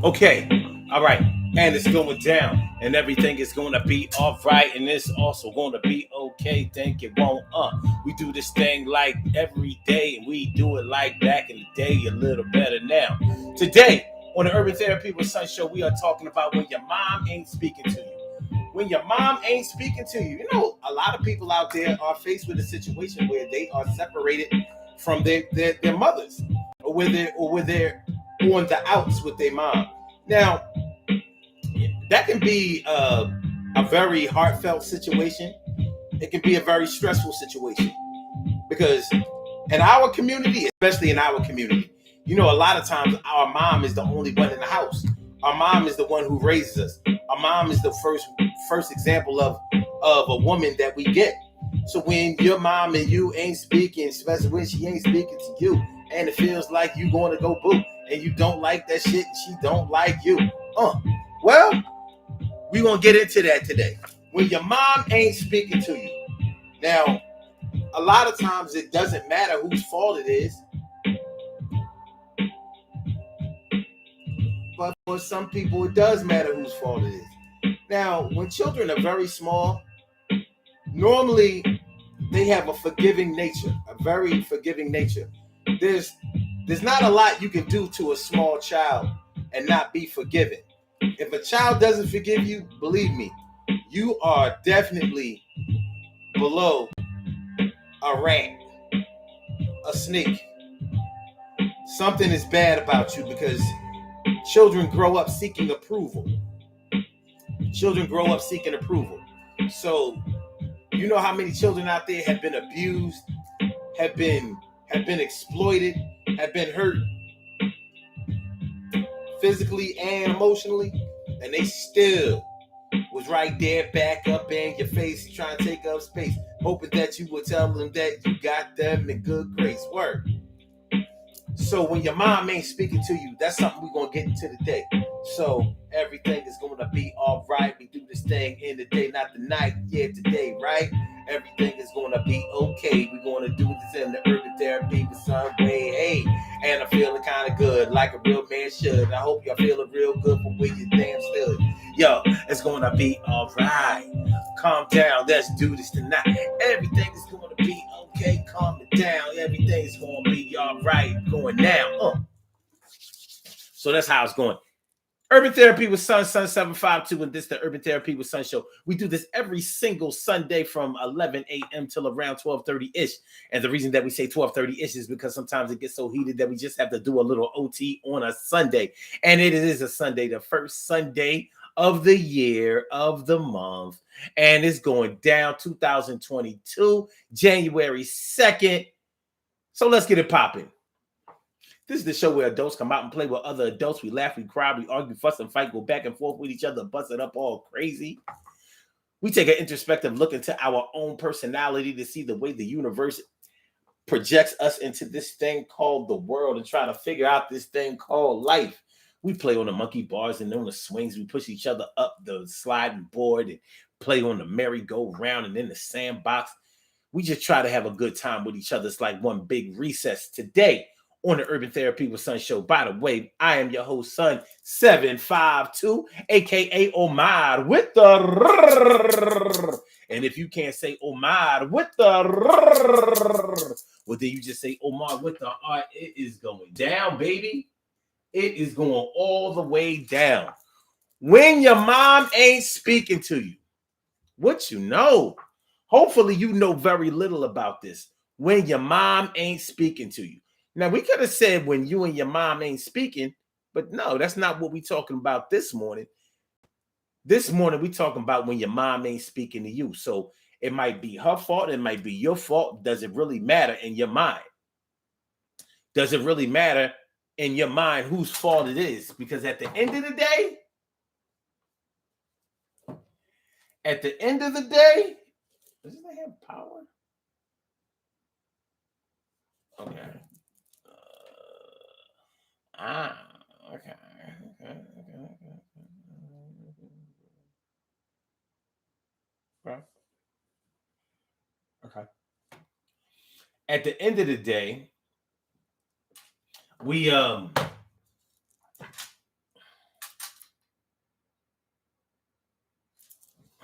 Okay, all right, and it's going down, and everything is going to be all right, and it's also going to be okay. Think it won't. We do this thing like every day, and we do it like back in the day, a little better now. Today on the Urban Therapy with Sun Show, we are talking about when your mom ain't speaking to you. When your mom ain't speaking to you, you know, a lot of people out there are faced with a situation where they are separated from their mothers, or where they're on the outs with their mom. Now, that can be a very heartfelt situation. It can be a very stressful situation because in our community, especially in our community, you know, a lot of times our mom is the only one in the house. Our mom is the one who raises us. Our mom is the first example of a woman that we get. So when your mom and you ain't speaking, especially when she ain't speaking to you, and it feels like you going to go boo, and you don't like that shit, and she don't like you. Well, we gonna get into that today. When your mom ain't speaking to you. Now, a lot of times it doesn't matter whose fault it is, but for some people it does matter whose fault it is. Now, when children are very small, normally they have a forgiving nature, a very forgiving nature. There's not a lot you can do to a small child and not be forgiven. If a child doesn't forgive you, believe me, you are definitely below a rat, a snake. Something is bad about you because children grow up seeking approval. Children grow up seeking approval. So, you know how many children out there have been abused, have been exploited, have been hurt physically and emotionally, and they still was right there, back up in your face, trying to take up space, hoping that you would tell them that you got them in good grace. Word. So when your mom ain't speaking to you, that's something we're gonna get into today. So everything is gonna be all right. We do this thing in the day, not the night. Yeah, today, right? Everything is gonna be okay. We're gonna do this in the Urban Therapy with some way. Hey, and I'm feeling kind of good, like a real man should. I hope you're feeling real good from where you damn stood. Yo, it's gonna be all right. Calm down. Let's do this tonight. Everything is gonna be okay. Calm it down. Everything's gonna be all right. Going down. So that's how it's going. Urban Therapy with Sun 752, and this is the Urban Therapy with Sun show. We do this every single Sunday from 11 a.m. till around 12:30-ish. And the reason that we say 12:30-ish is because sometimes it gets so heated that we just have to do a little OT on a Sunday. And it is a Sunday, the first Sunday of the year, of the month. And it's going down 2022, January 2nd. So let's get it popping. This is the show where adults come out and play with other adults. We laugh, we cry, we argue, fuss, and fight, go back and forth with each other, bust it up all crazy. We take an introspective look into our own personality to see the way the universe projects us into this thing called the world and try to figure out this thing called life. We play on the monkey bars and on the swings. We push each other up the sliding board and play on the merry-go-round and in the sandbox. We just try to have a good time with each other. It's like one big recess. Today on the Urban Therapy with Sun show. By the way, I am your host, Sun 752, aka Omar with the. And if you can't say Omar with the, well, then you just say Omar with the R. It is going down, baby. It is going all the way down. When your mom ain't speaking to you, what you know? Hopefully, you know very little about this. When your mom ain't speaking to you. Now, we could have said when you and your mom ain't speaking, but no, that's not what we're talking about this morning. This morning, we're talking about when your mom ain't speaking to you. So it might be her fault. It might be your fault. Does it really matter in your mind? Does it really matter in your mind whose fault it is? Because at the end of the day, doesn't it have power? Okay. Okay. Okay. At the end of the day, we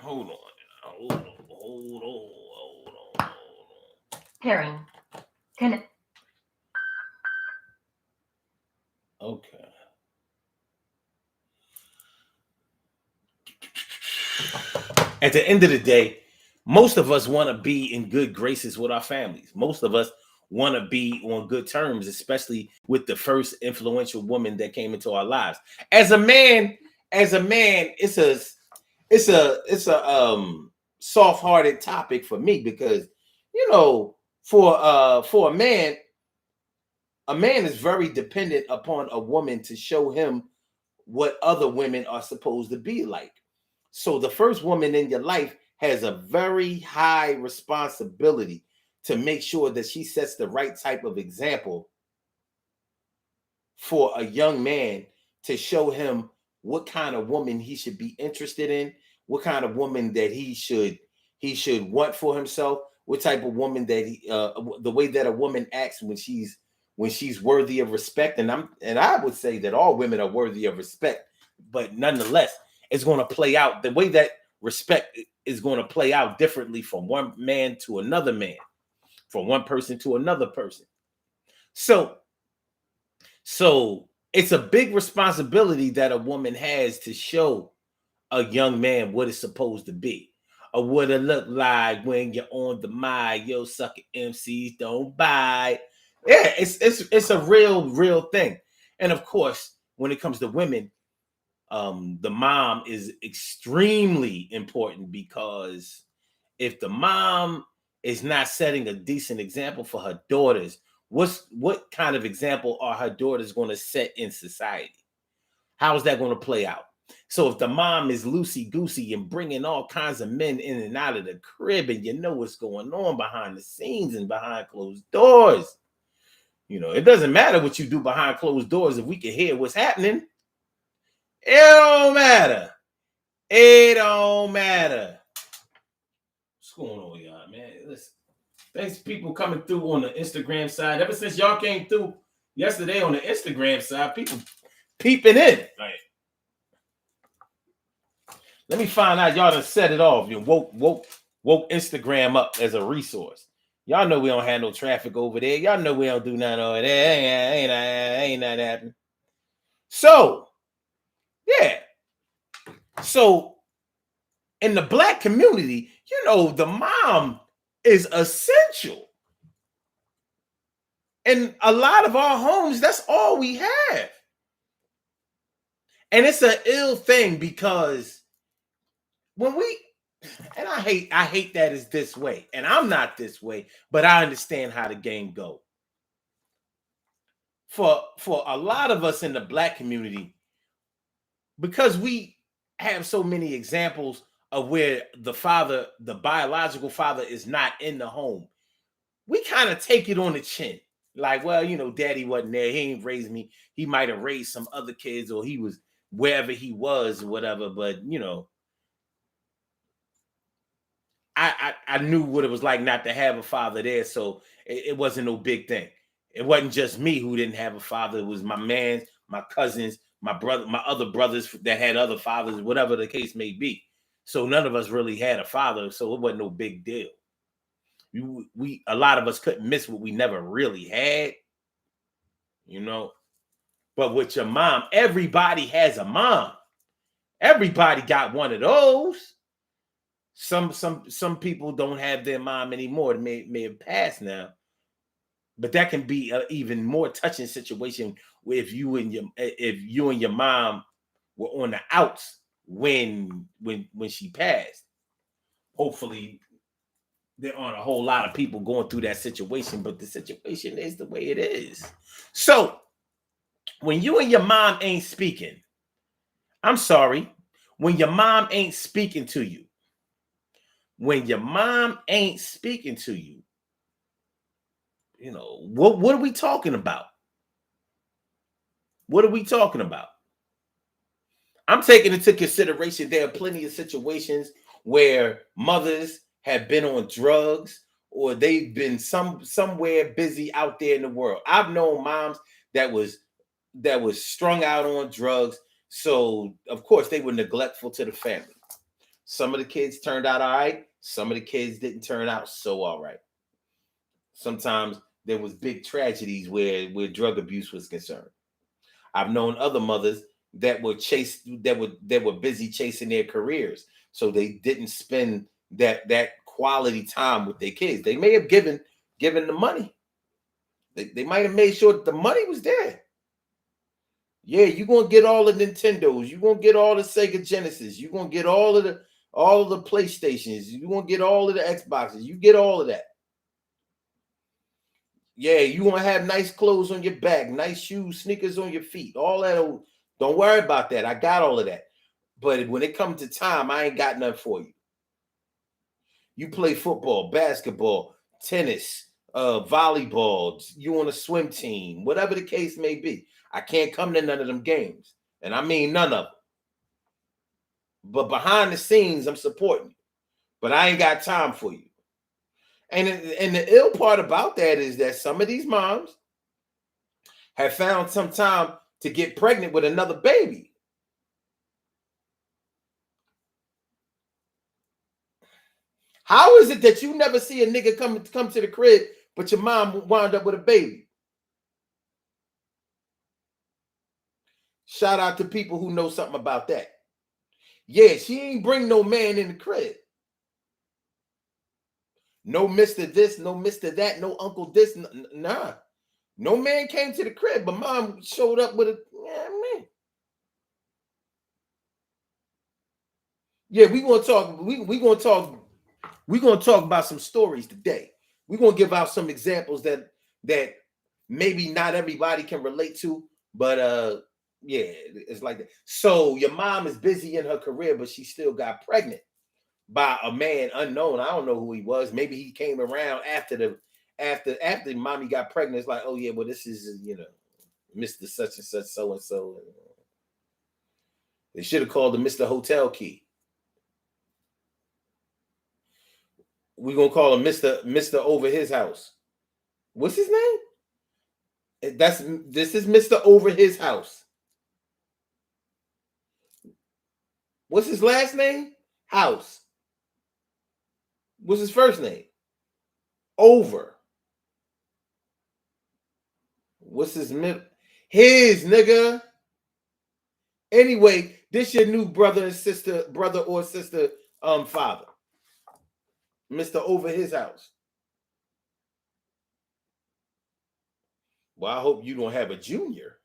Hold on. Pairing. Okay. At the end of the day, most of us want to be in good graces with our families. Most of us want to be on good terms, especially with the first influential woman that came into our lives. As a man, it's a soft-hearted topic for me because for a man is very dependent upon a woman to show him what other women are supposed to be like. So the first woman in your life has a very high responsibility to make sure that she sets the right type of example for a young man to show him what kind of woman he should be interested in, what kind of woman that he should want for himself, what type of woman that the way that a woman acts when she's worthy of respect. And I would say that all women are worthy of respect, but nonetheless, it's going to play out the way that respect is going to play out differently from one man to another man, from one person to another person. So it's a big responsibility that a woman has to show a young man what it's supposed to be, or what it look like when you're on the mic. Yo, sucker MCs don't buy. Yeah, it's a real thing. And of course, when it comes to women, the mom is extremely important, because if the mom is not setting a decent example for her daughters, what kind of example are her daughters going to set in society? How is that going to play out? So if the mom is loosey goosey and bringing all kinds of men in and out of the crib, and you know what's going on behind the scenes and behind closed doors, it doesn't matter what you do behind closed doors if we can hear what's happening. It don't matter. It don't matter. What's going on, y'all, man? Listen, thanks people coming through on the Instagram side. Ever since y'all came through yesterday on the Instagram side, people peeping in. Like, let me find out y'all done set it off. You woke Instagram up as a resource. Y'all know we don't have no traffic over there. Y'all know we don't do nothing over there. Ain't nothing happening. So, yeah. So, in the Black community, the mom is essential. In a lot of our homes, that's all we have. And it's an ill thing, because and I hate that it's this way. And I'm not this way, but I understand how the game go. For a lot of us in the Black community, because we have so many examples of where the biological father is not in the home, we kind of take it on the chin. Like, well, daddy wasn't there. He ain't raised me. He might have raised some other kids, or he was wherever he was or whatever. But, I knew what it was like not to have a father there. So it wasn't no big thing. It wasn't just me who didn't have a father. It was my man, my cousins, my brother, my other brothers that had other fathers, whatever the case may be. So none of us really had a father. So it wasn't no big deal. A lot of us couldn't miss what we never really had, But with your mom, everybody has a mom. Everybody got one of those. Some people don't have their mom anymore. It may have passed now, but that can be an even more touching situation if you and your mom were on the outs when she passed. Hopefully, there aren't a whole lot of people going through that situation, but the situation is the way it is. So, when you and your mom ain't speaking, I'm sorry, when your mom ain't speaking to you, what are we talking about? What are we talking about? I'm taking into consideration there are plenty of situations where mothers have been on drugs, or they've been somewhere busy out there in the world. I've known moms that was strung out on drugs, so of course they were neglectful to the family. Some of the kids turned out all right. Some of the kids didn't turn out so all right. Sometimes there was big tragedies where drug abuse was concerned. I've known other mothers that were busy chasing their careers, so they didn't spend that quality time with their kids. They may have given the money. They might have made sure that the money was there. Yeah, you're gonna get all the Nintendos, you're gonna get all the Sega Genesis, you're gonna get all of the PlayStations, you're gonna get all of the Xboxes, you get all of that. Yeah, you want to have nice clothes on your back, nice shoes, sneakers on your feet, all that. Don't worry about that. I got all of that. But when it comes to time, I ain't got nothing for you. You play football, basketball, tennis, volleyball, you on a swim team, whatever the case may be. I can't come to none of them games. And I mean none of them. But behind the scenes, I'm supporting you. But I ain't got time for you. And the ill part about that is that some of these moms have found some time to get pregnant with another baby. How is it that you never see a nigga come to the crib, but your mom wound up with a baby? Shout out to people who know something about that. Yeah, she ain't bring no man in the crib. No Mr. This, no Mr. That, no Uncle this. Nah. No man came to the crib, but mom showed up with a man. Yeah, we're gonna talk about some stories today. We're gonna give out some examples that maybe not everybody can relate to, but yeah, it's like that. So your mom is busy in her career, but she still got pregnant by a man unknown. I don't know who he was. Maybe he came around after mommy got pregnant. It's like, oh yeah, well, this is Mr. Such and such, so and so. They should have called him Mr. Hotel Key. We're gonna call him Mr. Over His House. What's his name? This is Mr. Over His House. What's his last name? House. What's his first name? Over. What's his middle? His nigga. Anyway, this your new brother or sister, father. Mr. Over His House. Well, I hope you don't have a junior.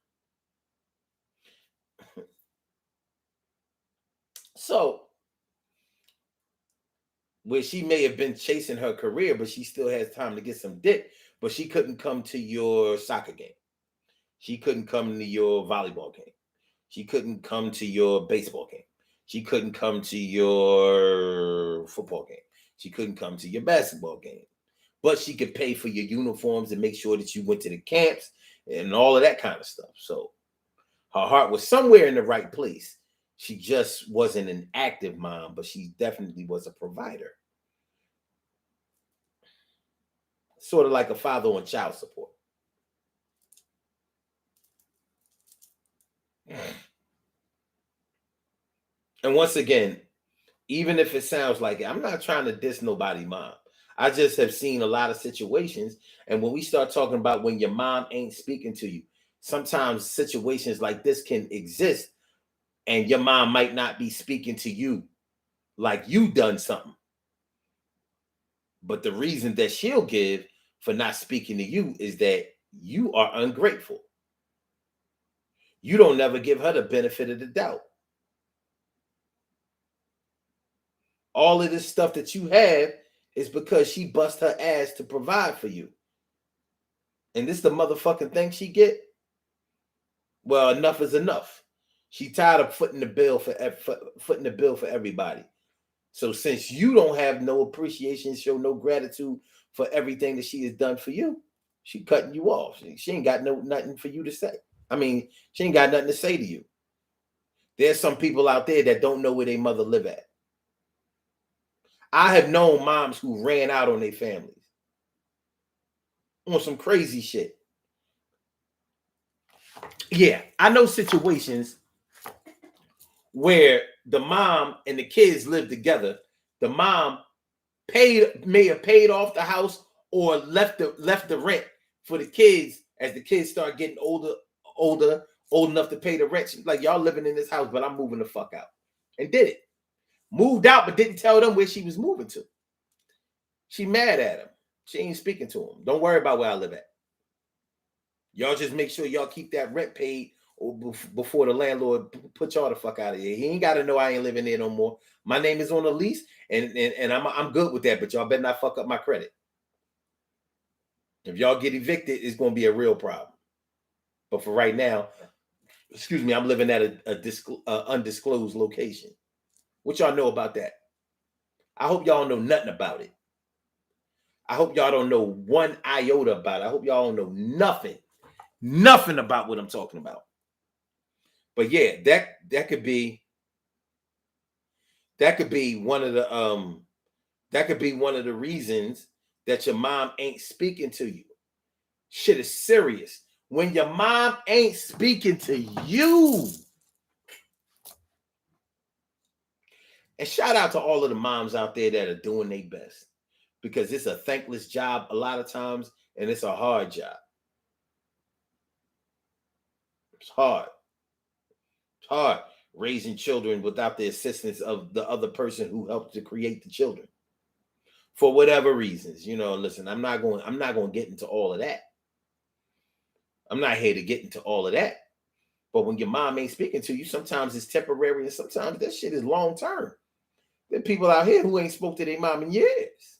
So, where she may have been chasing her career, but she still has time to get some dick, but she couldn't come to your soccer game. She couldn't come to your volleyball game. She couldn't come to your baseball game. She couldn't come to your football game. She couldn't come to your basketball game. But she could pay for your uniforms and make sure that you went to the camps and all of that kind of stuff. So her heart was somewhere in the right place. She just wasn't an active mom, but she definitely was a provider. Sort of like a father on child support. And once again, even if it sounds like it, I'm not trying to diss nobody mom. I just have seen a lot of situations. And when we start talking about when your mom ain't speaking to you, sometimes situations like this can exist and your mom might not be speaking to you like you done something. But the reason that she'll give for not speaking to you is that you are ungrateful. You don't never give her the benefit of the doubt. All of this stuff that you have is because she bust her ass to provide for you. And this the motherfucking thing she get? Well, enough is enough. She tired of footing the bill for everybody. So since you don't have no appreciation, show no gratitude for everything that she has done for you, she cutting you off. She ain't got nothing for you to say. I mean, she ain't got nothing to say to you. There's some people out there that don't know where their mother live at. I have known moms who ran out on their families on some crazy shit. Yeah, I know situations where the mom and the kids live together. The mom may have paid off the house or left the rent for the kids as the kids start getting old enough to pay the rent. She's like, y'all living in this house, but I'm moving the fuck out. And did it. Moved out, but didn't tell them where she was moving to. She mad at him. She ain't speaking to him. Don't worry about where I live at. Y'all just make sure y'all keep that rent paid or before the landlord put y'all the fuck out of here. He ain't got to know I ain't living there no more. My name is on the lease, and I'm good with that, but y'all better not fuck up my credit. If y'all get evicted, it's going to be a real problem. But for right now, excuse me, I'm living at a undisclosed location. What y'all know about that? I hope y'all know nothing about it. I hope y'all don't know one iota about it. I hope y'all don't know nothing about what I'm talking about. But yeah, that could be one of the reasons that your mom ain't speaking to you. Shit is serious. When your mom ain't speaking to you. And shout out to all of the moms out there that are doing their best, because it's a thankless job a lot of times, and it's a hard job. It's hard. It's hard raising children without the assistance of the other person who helped to create the children. For whatever reasons, listen, I'm not going to get into all of that. I'm not here to get into all of that. But when your mom ain't speaking to you, sometimes it's temporary and sometimes that shit is long term. There are people out here who ain't spoke to their mom in years.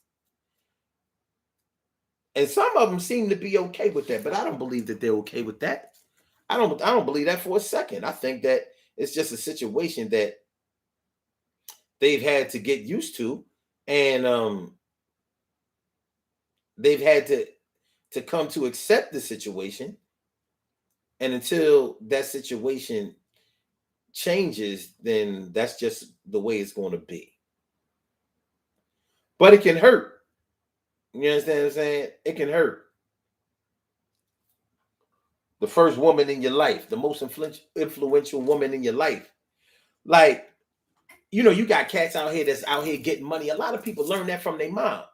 And some of them seem to be okay with that, but I don't believe that they're okay with that. I don't believe that for a second. I think that it's just a situation that they've had to get used to, and they've had to come to accept the situation. And until that situation changes, then that's just the way it's going to be. But it can hurt. You understand what I'm saying? It can hurt. The first woman in your life, the most influential woman in your life. Like, you got cats out here that's out here getting money. A lot of people learn that from their mom.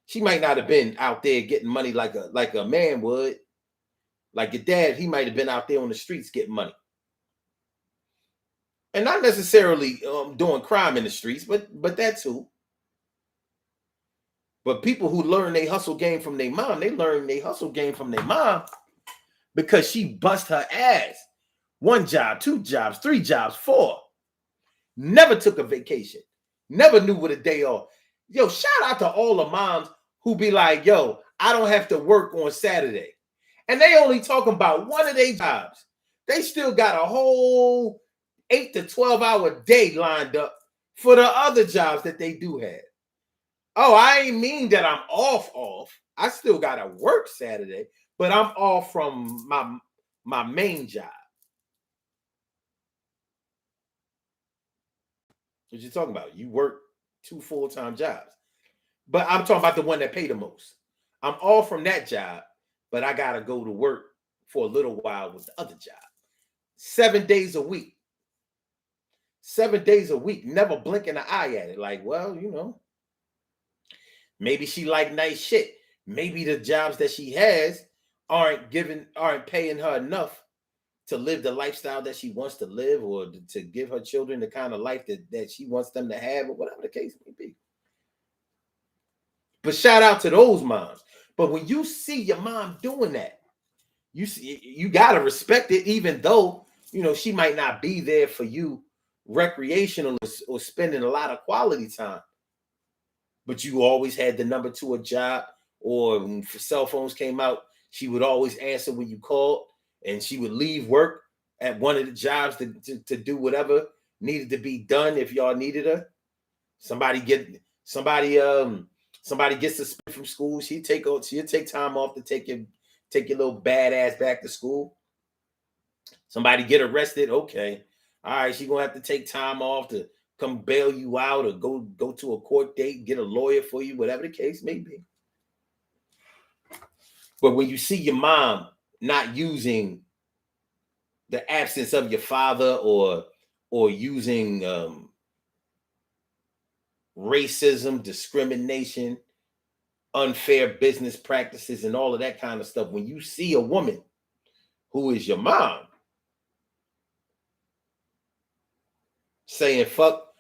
She might not have been out there getting money like a man would. Like your dad, he might have been out there on the streets getting money. And not necessarily doing crime in the streets, but that too. But people who learn they hustle game from their mom, they learn they hustle game from their mom because she bust her ass. 1 job, 2 jobs, 3 jobs, 4. Never took a vacation. Never knew what a day off. Yo, shout out to all the moms who be like, yo, I don't have to work on Saturday. And they only talking about one of their jobs. They still got a whole 8 to 12 hour day lined up for the other jobs that they do have. Oh, I ain't mean that I'm off. I still got to work Saturday, but I'm off from my main job. What you talking about? You work 2 full-time jobs. But I'm talking about the one that pay the most. I'm off from that job, but I got to go to work for a little while with the other job. 7 days a week. 7 days a week, never blinking an eye at it. Like, well, maybe she like nice shit. Maybe the jobs that she has aren't paying her enough to live the lifestyle that she wants to live, or to give her children the kind of life that she wants them to have, or whatever the case may be. But shout out to those moms. But when you see your mom doing that, you gotta respect it, even though she might not be there for you recreational or spending a lot of quality time. But you always had the number to a job, or when cell phones came out, she would always answer when you called, and she would leave work at one of the jobs to do whatever needed to be done if y'all needed her. Somebody gets suspended from school. She'll take time off to take your little badass back to school. Somebody get arrested. Okay. All right. She's going to have to take time off to come bail you out, or go to a court date, get a lawyer for you, whatever the case may be. But when you see your mom not using the absence of your father or or using racism, discrimination, unfair business practices, and all of that kind of stuff. When you see a woman who is your mom saying fuck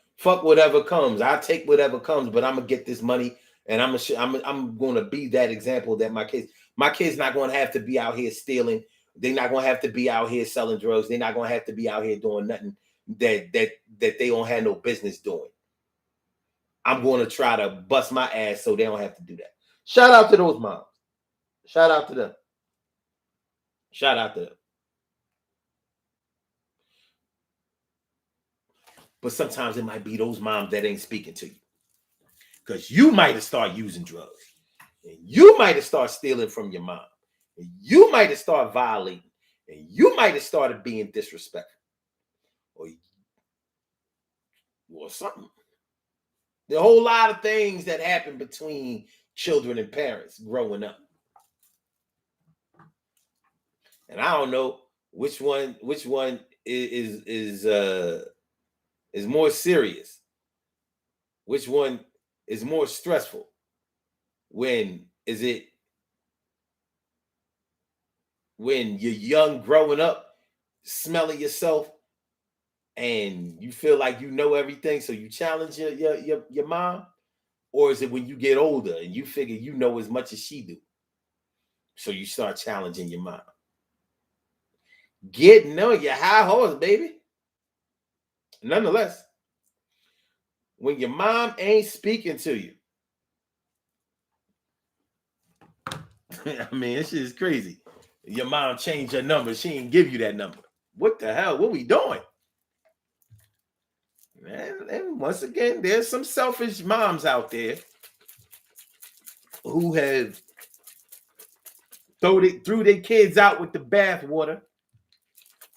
whatever comes, I'll take whatever comes, but I'm gonna get this money, and I'm gonna be that example that my kids not gonna have to be out here stealing. They're not gonna have to be out here selling drugs. They're not gonna have to be out here doing nothing that they don't have no business doing. I'm going to try to bust my ass so they don't have to do that. Shout out to those moms. Shout out to them. Shout out to them. But sometimes it might be those moms that ain't speaking to you. Because you might have started using drugs. And you might have started stealing from your mom. And you might have started violating. And you might have started being disrespectful. Or something. There are a whole lot of things that happen between children and parents growing up. And I don't know which one is more serious. Which one is more stressful? When you're young growing up, smelling yourself, and you feel like you know everything, so you challenge your mom? Or is it when you get older and you figure you know as much as she do, so you start challenging your mom? Getting on your high horse, baby. Nonetheless, when your mom ain't speaking to you, I mean, this shit is crazy. Your mom changed her number. She ain't give you that number. What the hell? What we doing? And once again, there's some selfish moms out there who have threw their kids out with the bathwater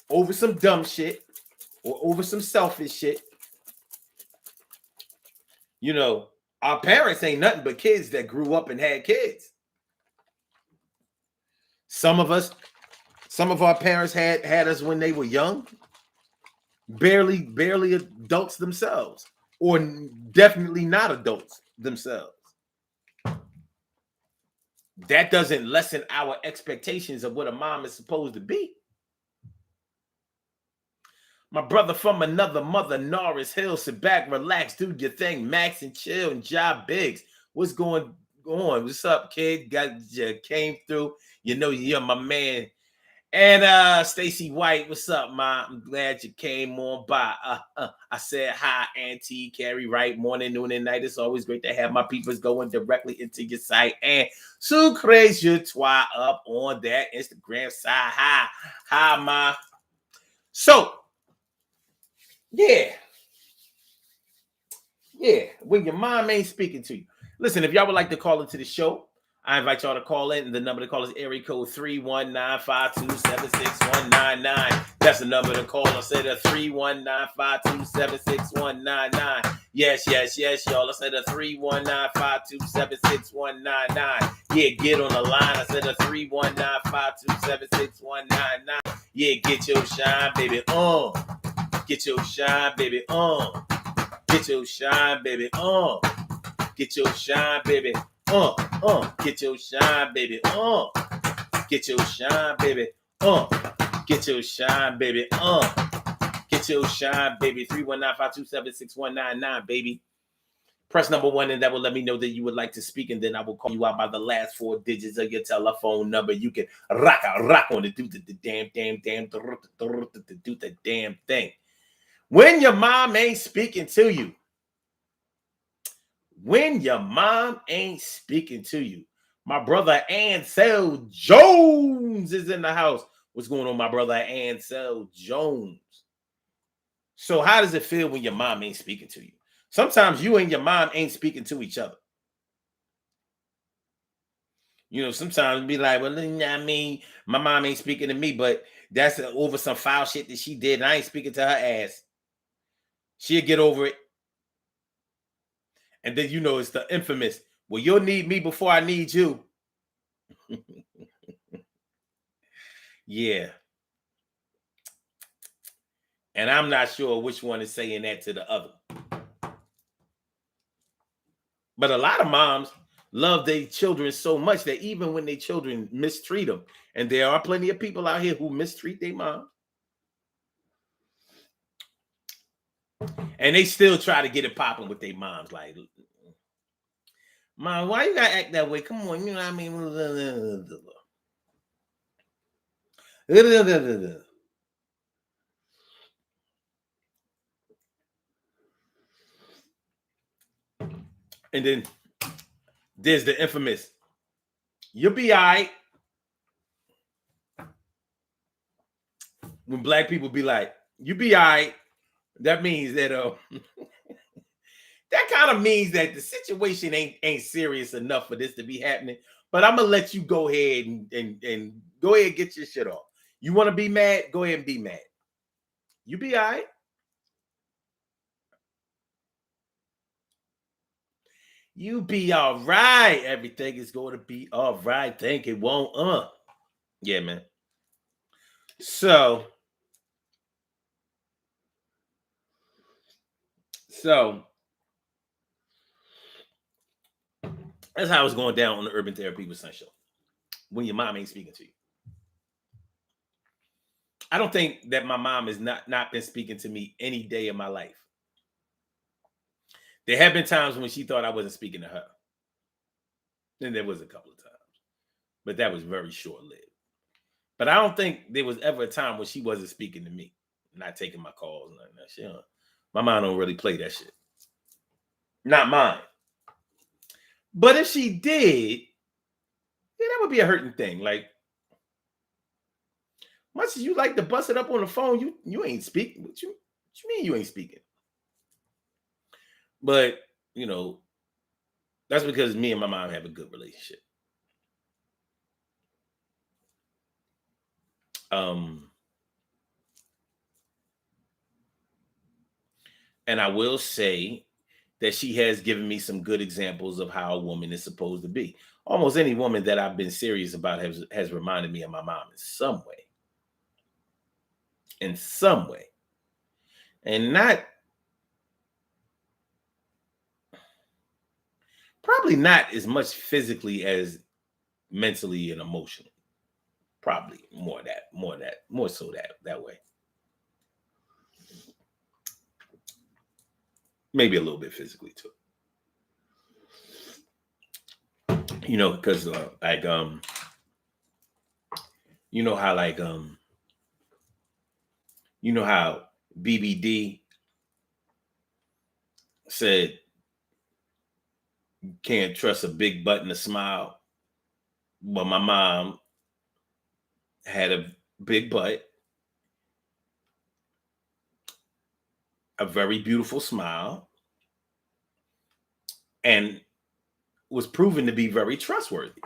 over some dumb shit or over some selfish shit. You know, our parents ain't nothing but kids that grew up and had kids. Some of our parents had us when they were young, barely adults themselves, or definitely not adults themselves. That doesn't lessen our expectations of what a mom is supposed to be. My brother from another mother, Norris Hill, sit back, relax, do your thing, Max and chill, and Job Biggs. What's going on? What's up, kid? Came through. You know you're my man. And Stacy White, what's up, Ma? I'm glad you came on by. I said hi, Auntie Carrie Wright, morning, noon, and night. It's always great to have my peoples going directly into your site. And sucre je toi up on that Instagram side. Hi, Ma. So, yeah, when your mom ain't speaking to you. Listen, if y'all would like to call into the show, I invite y'all to call in. The number to call is area code 319-527-6199. That's the number to call. I said 319-527-6199. Yes, y'all. I said 319-527-6199. Yeah, get on the line. I said 319-527-6199. Yeah, get your shine, baby, on. Get your shine, baby, on. Get your shine, baby, on. Get your shine, baby, get your shine, baby, get your shine, baby, get your shine, baby, get your shine, baby. 319-527-6199, baby. Press number 1, and that will let me know that you would like to speak, and then I will call you out by the last 4 digits of your telephone number. You can rock on it, do the damn, do the damn thing. When your mom ain't speaking to you. When your mom ain't speaking to you. My brother Ansel Jones is in the house. What's going on, my brother Ansel Jones? So how does it feel when your mom ain't speaking to you? Sometimes you and your mom ain't speaking to each other. You know, sometimes be like, well, I mean, my mom ain't speaking to me, but that's over some foul shit that she did, and I ain't speaking to her ass. She'll get over it. And then, you know, it's the infamous, well, you'll need me before I need you. Yeah. And I'm not sure which one is saying that to the other. But a lot of moms love their children so much that even when their children mistreat them, and there are plenty of people out here who mistreat their mom, and they still try to get it popping with their moms. Like, Mom, why you gotta act that way? Come on, you know what I mean? And then there's the infamous, you'll be all right. When black people be like, you be all right, that means that that kind of means that the situation ain't serious enough for this to be happening. But I'm gonna let you go ahead and go ahead and get your shit off. You want to be mad? Go ahead and be mad. You be all right. You be all right. Everything is going to be all right. Think it won't. Yeah, man. So that's how it's going down on the Urban Therapy with Sun show. When your mom ain't speaking to you. I don't think that my mom has not been speaking to me any day of my life. There have been times when she thought I wasn't speaking to her. And there was a couple of times. But that was very short-lived. But I don't think there was ever a time when she wasn't speaking to me. Not taking my calls. Nothing that shit. My mom don't really play that shit. Not mine. But if she did, yeah, that would be a hurting thing. Like, much as you like to bust it up on the phone, you ain't speaking. What you mean you ain't speaking? But, you know, that's because me and my mom have a good relationship. And I will say that she has given me some good examples of how a woman is supposed to be. Almost any woman that I've been serious about has reminded me of my mom in some way. In some way. And probably not as much physically as mentally and emotionally. Probably more so that way. Maybe a little bit physically too. You know, because like you know how like you know how BBD said you can't trust a big butt and a smile. Well, my mom had a big butt, a very beautiful smile, and was proven to be very trustworthy.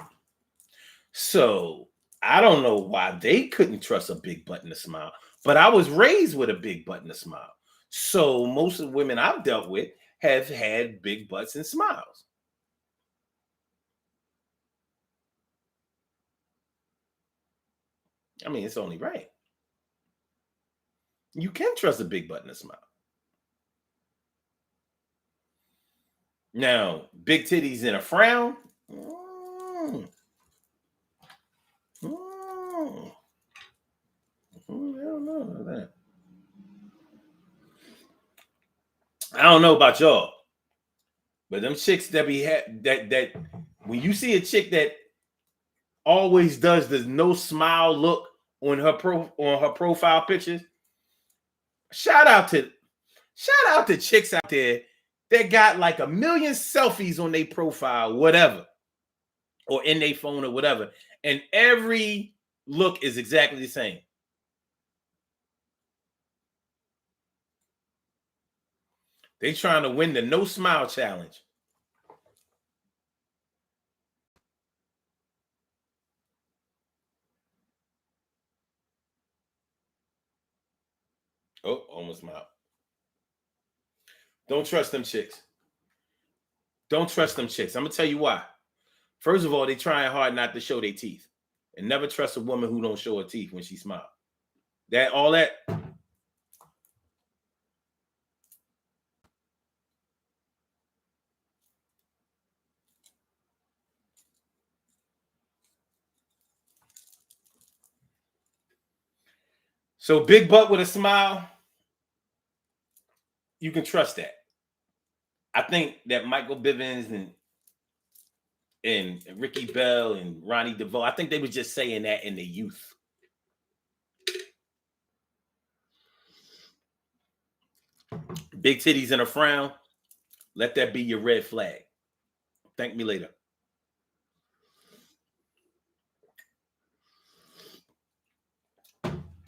So I don't know why they couldn't trust a big butt and a smile, but I was raised with a big butt and a smile. So most of the women I've dealt with have had big butts and smiles. I mean, it's only right. You can trust a big butt and a smile. Now, big titties and a frown. I don't know about y'all, but them chicks that be that when you see a chick that always does the no smile look on her profile pictures, shout out to chicks out there that got like 1 million selfies on their profile, whatever, or in their phone or whatever, and every look is exactly the same. They trying to win the no smile challenge. Oh, almost smile. Don't trust them chicks. Don't trust them chicks. I'm gonna tell you why. First of all, they trying hard not to show their teeth, and never trust a woman who don't show her teeth when she smiles. All that So big butt with a smile, you can trust that. I think that Michael Bivins and Ricky Bell and Ronnie DeVoe, I think they were just saying that in the youth. Big titties and a frown, let that be your red flag. Thank me later.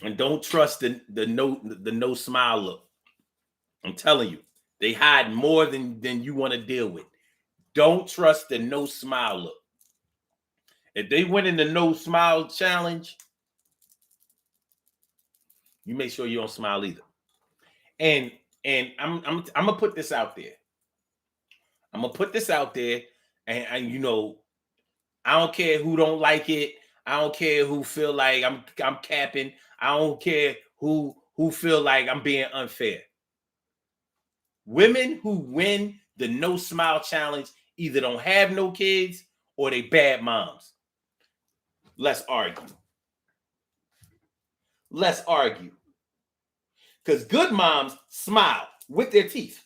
And don't trust the no smile look. I'm telling you, they hide more than you want to deal with. Don't trust the no smile look. If they win in the no smile challenge, you make sure you don't smile either. And I'm gonna put this out there. I'm gonna put this out there, and you know, I don't care who don't like it. I don't care who feel like I'm capping. I don't care who feel like I'm being unfair. Women who win the no smile challenge either don't have no kids or they bad moms. Let's argue. Let's argue. Because good moms smile with their teeth.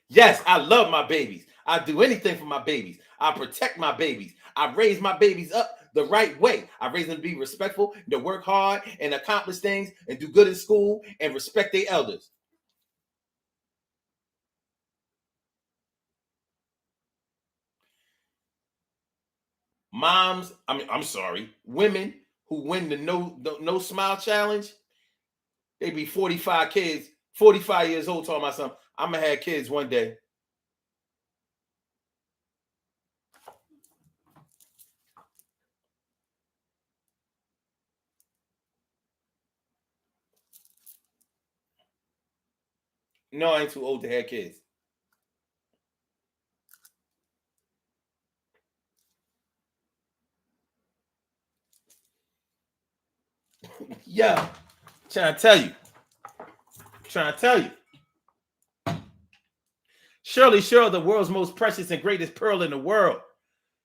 Yes, I love my babies. I do anything for my babies. I protect my babies. I raise my babies up the right way. I raise them to be respectful, to work hard and accomplish things and do good in school and respect their elders. Moms, I'm sorry, women who win the no smile challenge, they be 45 kids, 45 years old, talking about something. I'm gonna have kids one day. No, I ain't too old to have kids. Yeah, trying to tell you. Shirley Sherrill, the world's most precious and greatest pearl in the world.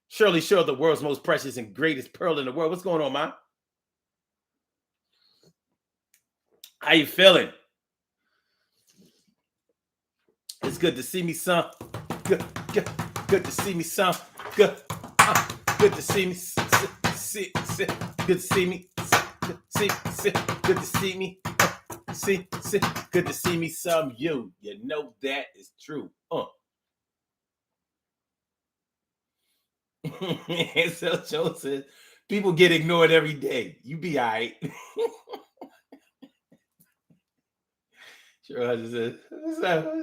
Shirley Sherrill, the world's most precious and greatest pearl in the world. What's going on, man? How you feeling? It's good to see me, son. Good to see me, son. Good to see me. Good to see me. Good to see me. Good to see me, some you. You know that is true. So Joe says, people get ignored every day. You be all right. Cheryl just says, what's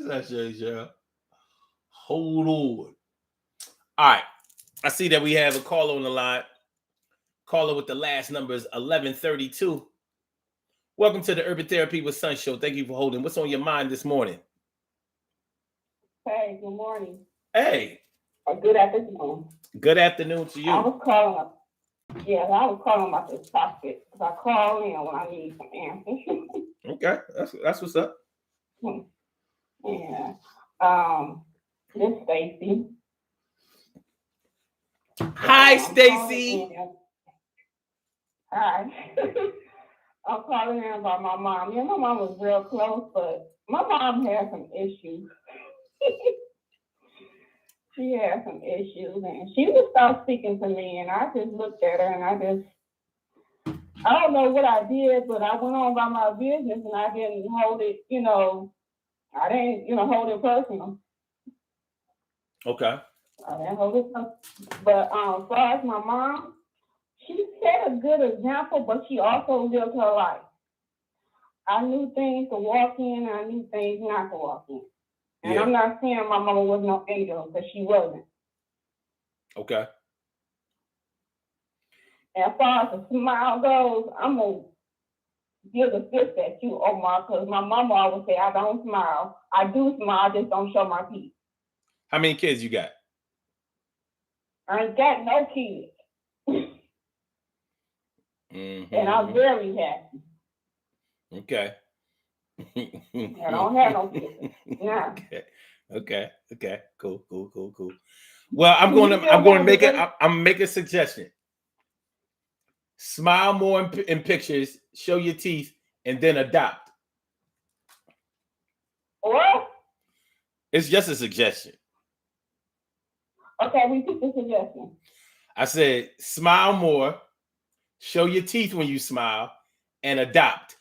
that, Cheryl? Hold on. All right. I see that we have a caller on the line. Caller with the last number is 1132. Welcome to the Urban Therapy with Sun Show. Thank you for holding. What's on your mind this morning? Hey, good morning. Hey. Or good afternoon. Good afternoon to you. I was calling about this topic because I call in when I need some answers. Okay, that's what's up. Yeah. This Stacy. Hi, Stacy. Hi. I'm calling in about my mom. Yeah, my mom was real close, but my mom had some issues. She had some issues, and she would start speaking to me, and I just looked at her, and I don't know what I did, but I went on by my business, and I didn't hold it, I didn't, hold it personal. Okay. I didn't hold it personal. But as far as my mom, she set a good example, but she also lived her life. I knew things to walk in, and I knew things not to walk in. And I'm not saying my mama was no angel, because she wasn't. Okay. And as far as the smile goes, I'm going to give a fist at you, Omar, because my mama always say, I don't smile. I do smile, I just don't show my teeth. How many kids you got? I ain't got no kids. Mm-hmm. And I'm very happy. Okay. I don't have no kids. Nah. Okay. Cool. Well, I'm going to make a suggestion. smile more in pictures, show your teeth, and then adopt. What? It's just a suggestion. Okay, repeat the suggestion. I said smile more, show your teeth when you smile, and adopt.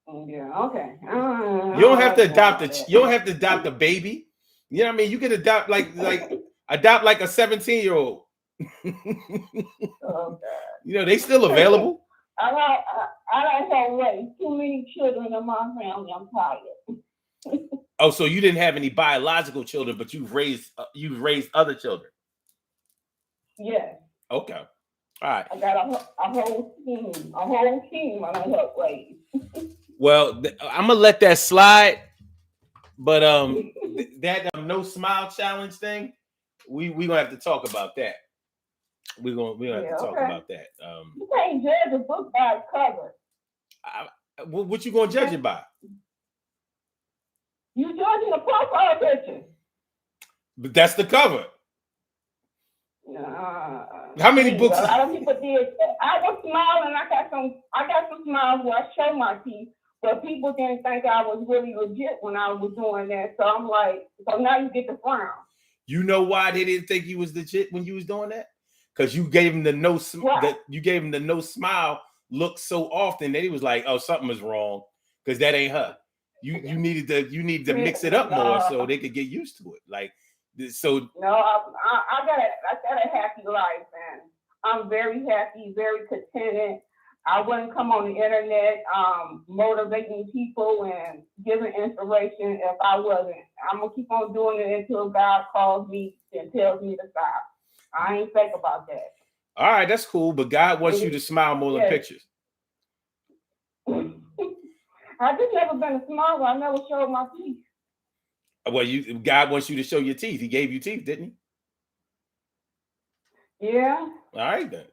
Yeah, okay. You don't have to adopt you don't have to adopt a baby. You know what I mean? You can adopt like adopt like a 17-year-old. Oh, You know, they still available. I don't have way too many children in my family. I'm tired. Oh, so you didn't have any biological children, but you've raised other children. Yes. Okay. All right. I got a whole team. I don't help raise. Well, I'm gonna let that slide. But that no smile challenge thing, we gonna have to talk about that. We're gonna have to talk about that. You can't judge a book by its cover. What you gonna judge it by? You judging a profile picture. But that's the cover. How many books? A lot of people did. I was smiling. I got some smiles where I show my teeth, but people didn't think I was really legit when I was doing that. So I'm like, so now you get the frown. You know why they didn't think you was legit when you was doing that? Because you gave them the no smile look so often that he was like, oh, something is wrong because that ain't her. You need to mix it up more so they could get used to it. Like so. No, I got a happy life, and I'm very happy, very contented. I wouldn't come on the internet motivating people and giving inspiration if I wasn't. I'm gonna keep on doing it until God calls me and tells me to stop. I ain't fake about that. All right, that's cool, but God wants you to smile more in pictures. I just never been a smiler. I never showed my teeth. Well, God wants you to show your teeth. He gave you teeth, didn't he? Yeah. All right then.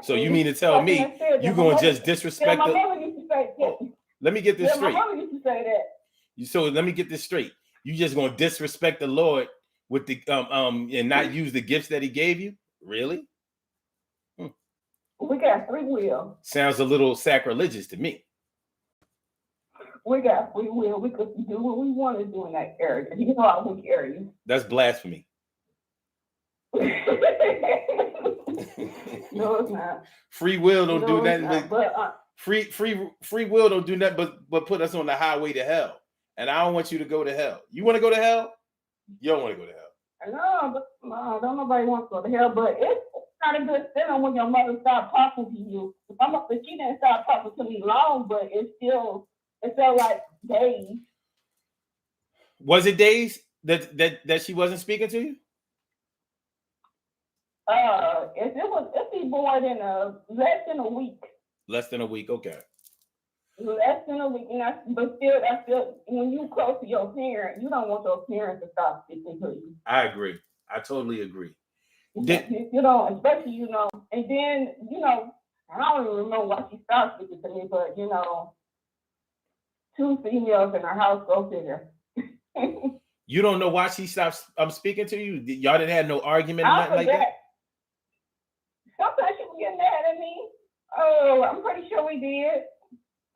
So you mean to tell me you're gonna just disrespect my mother used to say that. Let me get this straight. My mother used to say that. So let me get this straight. You just gonna disrespect the Lord with the and not use the gifts that He gave you? Really? We got free will. Sounds a little sacrilegious to me. We got free will. We could do what we want to do in that area. You know how we area. That's blasphemy. No, it's not. Free will don't do nothing but free will don't do nothing but put us on the highway to hell. And I don't want you to go to hell. You want to go to hell? You don't want to go to hell. No, don't nobody want to go to hell, but it's not a good feeling when your mother stopped talking to you. If she didn't stop talking to me long, but it felt like days. Was it days that she wasn't speaking to you? If he more than less than a week. Less than a week, okay. Less than a week, but still, when you close to your parent, you don't want your parents to stop speaking to you. I agree. I totally agree. Especially, and then, I don't even remember why she stopped speaking to me, but, two females in our house, go figure. You don't know why she stopped speaking to you? Y'all didn't have no argument or nothing like that? Sometimes she would get mad at me. Oh, I'm pretty sure we did.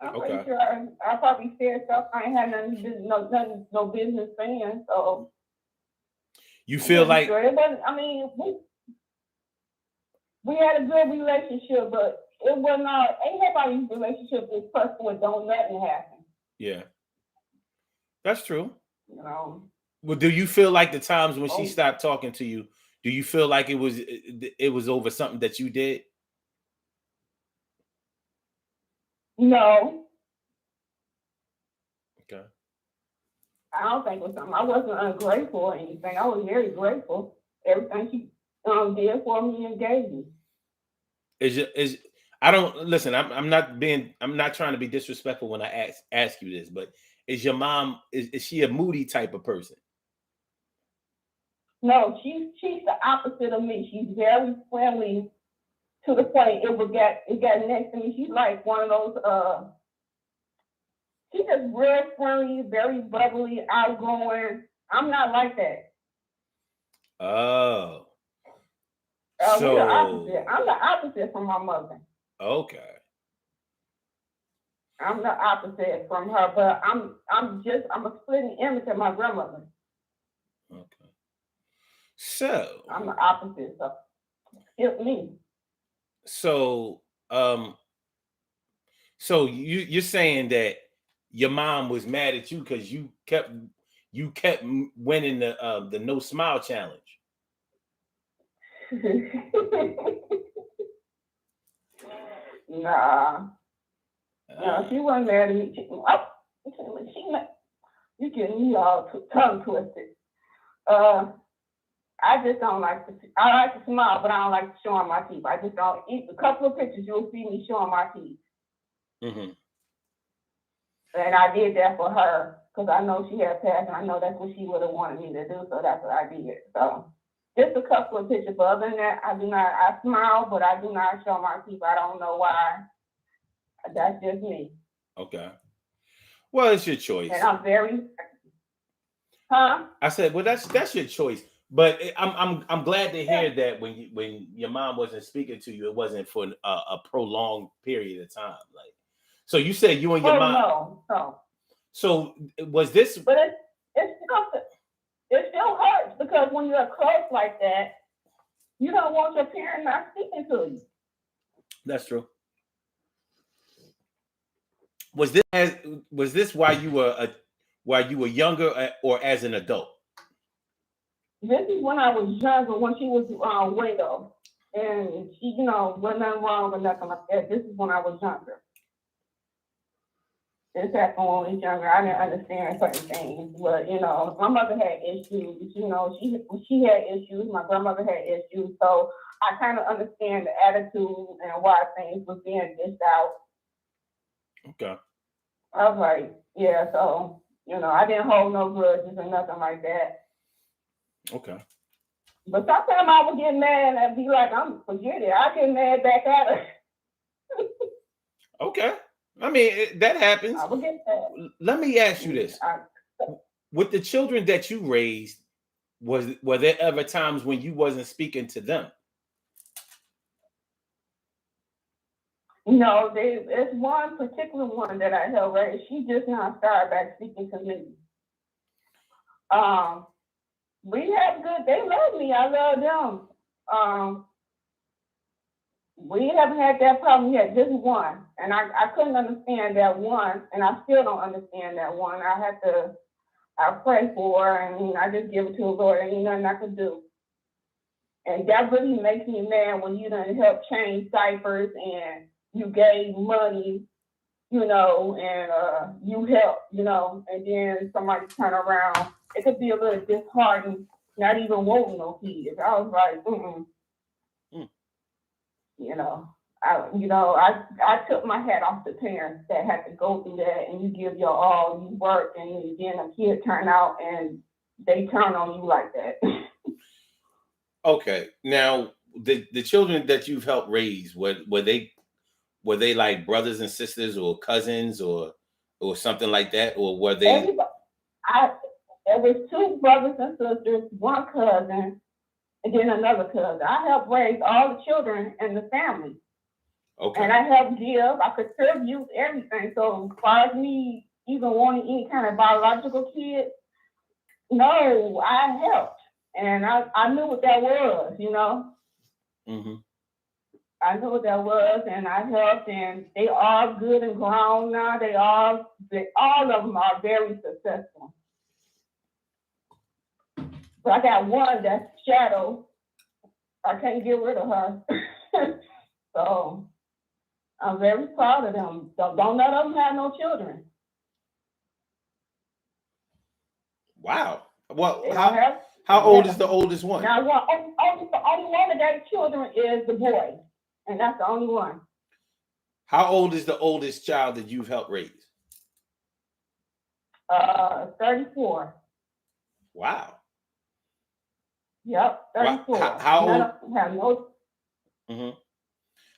I'm pretty sure I probably said stuff I ain't had no business saying. So you feel like sure. It wasn't. I mean, we had a good relationship, but it was not. Ain't nobody's relationship is perfect when don't nothing happen. Yeah, that's true. Well, do you feel like the times when she stopped talking to you? Do you feel like it was over something that you did? No. Okay. I don't think it was something. I wasn't ungrateful or anything. I was very grateful. Everything she did for me and gave me. I don't listen. I'm not trying to be disrespectful when I ask you this, but is your mom is she a moody type of person? No, she's the opposite of me. She's very friendly to the point it got next to me. She's like one of those she's just real friendly, very bubbly, outgoing. I'm not like that. Oh. We the So opposite. I'm the opposite from my mother. okay. I'm the opposite from her, but I'm a splitting image of my grandmother. Okay. So I'm the opposite. So it's me. so um so you're saying that your mom was mad at you because you kept winning the no smile challenge. Nah. No, Uh, she wasn't mad at me. You getting me all tongue twisted. Uh, I just don't like to. I like to smile, but I don't like showing my teeth. I just don't eat. A couple of pictures, you'll see me showing my teeth, mm-hmm. and I did that for her because I know she had passed, and I know that's what she would have wanted me to do. So that's what I did. So just a couple of pictures, but other than that, I do not. I smile, but I do not show my teeth. I don't know why. That's just me. Okay. Well, it's your And choice. I'm very, huh? I said, well, that's your choice. But I'm glad to Yeah. hear that when your mom wasn't speaking to you, it wasn't for a prolonged period of time. Like, so you said you and your Oh mom. no, no. So was this? But it still hurts because when you're close like that, you don't want your parent not speaking to you. That's true. Was this while you were younger or as an adult? This is when I was younger, when she was widow, and she, wasn't nothing wrong with nothing like that. This is when I was younger. This happened when I was younger. I didn't understand certain things, but my mother had issues. She had issues. My grandmother had issues, so I kind of understand the attitude and why things was being dished out. Okay. I was like, yeah. So I didn't hold no grudges or nothing like that. Okay. But sometimes I would get mad and I'd be like, forget it. I get mad back at her. Okay. I mean, that happens. I would get mad. Let me ask you this: with the children that you raised, were there ever times when you wasn't speaking to them? No, there's one particular one that I helped raise. She just now started back speaking to me. We have good. They love me. I love them. We haven't had that problem yet. Just one, and I couldn't understand that one, and I still don't understand that one. I pray for her, and I just give it to the Lord, and ain't nothing I could do. And that really makes me mad when you done help change diapers and you gave money, and you help, and then somebody turn around. It could be a little disheartening, not even wanting no kids. I was like, I took my hat off to parents that had to go through that, and you give your all, you work, and then a kid turn out and they turn on you like that. Okay. Now, the children that you've helped raise, were they like brothers and sisters or cousins or something like that, or were they? Everybody, there was two brothers and sisters, one cousin, and then another cousin. I helped raise all the children in the family. Okay. And I helped give, I contribute everything. So as far as me even wanting any kind of biological kid, no, I helped. And I knew what that was, Mm-hmm. I knew what that was, and I helped, and they all good and grown now. All of them are very successful. But I got one that's shadow. I can't get rid of her. So I'm very proud of them. Don't none of them have no children. Wow. Well, They don't have. how old is the oldest one? Now, the only one that got children is the boy, and that's the only one. How old is the oldest child that you've helped raise? 34. Wow. Yep, 34. How None old? of them have no. Mm-hmm.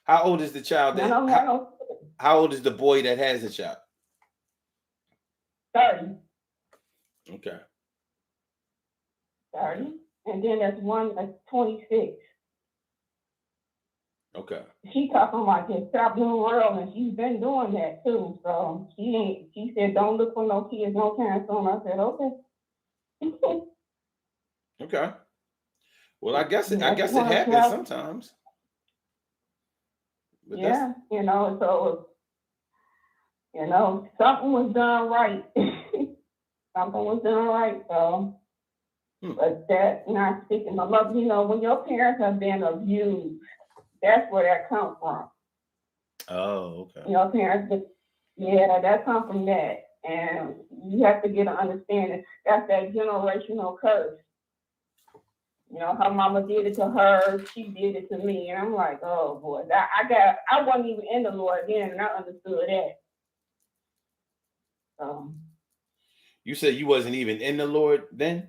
How old is the child that? None of them have no. How old is the boy that has a child? 30. Okay. 30. And then there's one that's 26. Okay. She talking about just stop doing world, and she's been doing that too. So she said, don't look for no kids no time soon. I said, okay. Okay. Well, I guess Yeah, she it wanna happens travel. sometimes. But that's Yeah, so something was done right. Something was done right. So, hmm. but that not speaking my mother. When your parents have been abused, that's where that comes from. Oh, okay. Your parents, yeah, that comes from that, and you have to get an understanding. That's that generational curse. Her mama did it to her, she did it to me, and I'm like, oh boy, I wasn't even in the Lord then, and I understood that. So, You said you wasn't even in the Lord then?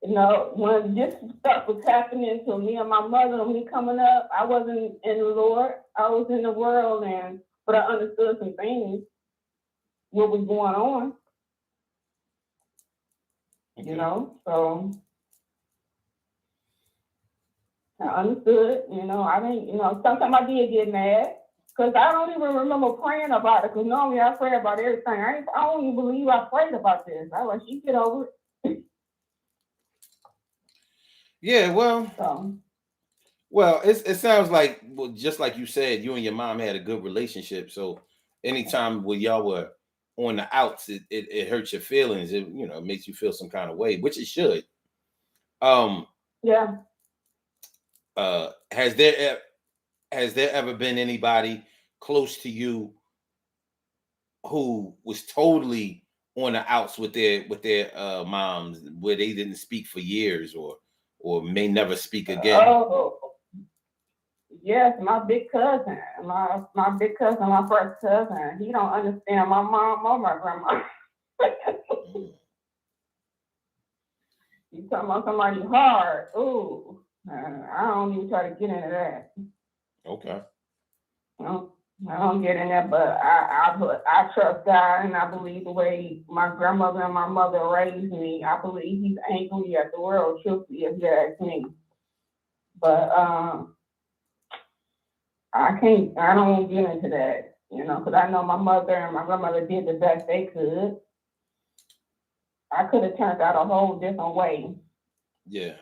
when this stuff was happening to me and my mother and me coming up, I wasn't in the Lord. I was in the world, but I understood some things, what was going on, Okay. so I understood, I didn't, sometimes I did get mad because I don't even remember praying about it because normally I pray about everything. I don't even believe I prayed about this. I was like, she get over it. Yeah, well, So, it sounds like, well, just like you said, you and your mom had a good relationship. So anytime when y'all were on the outs, it hurts your feelings. It makes you feel some kind of way, which it should. yeah. Has there ever been anybody close to you who was totally on the outs with their moms, where they didn't speak for years, or may never speak again? Oh, yes, my big cousin, my big cousin, my first cousin. He don't understand my mom or my grandma. Mm, You talking about somebody hard? Ooh, I don't even try to get into that. okay. I don't get in that, but I trust God and I believe the way my grandmother and my mother raised me. I believe He's angry at the world, truthfully, if you ask me. But I don't get into that, because I know my mother and my grandmother did the best they could. I could have turned out a whole different way, Yeah.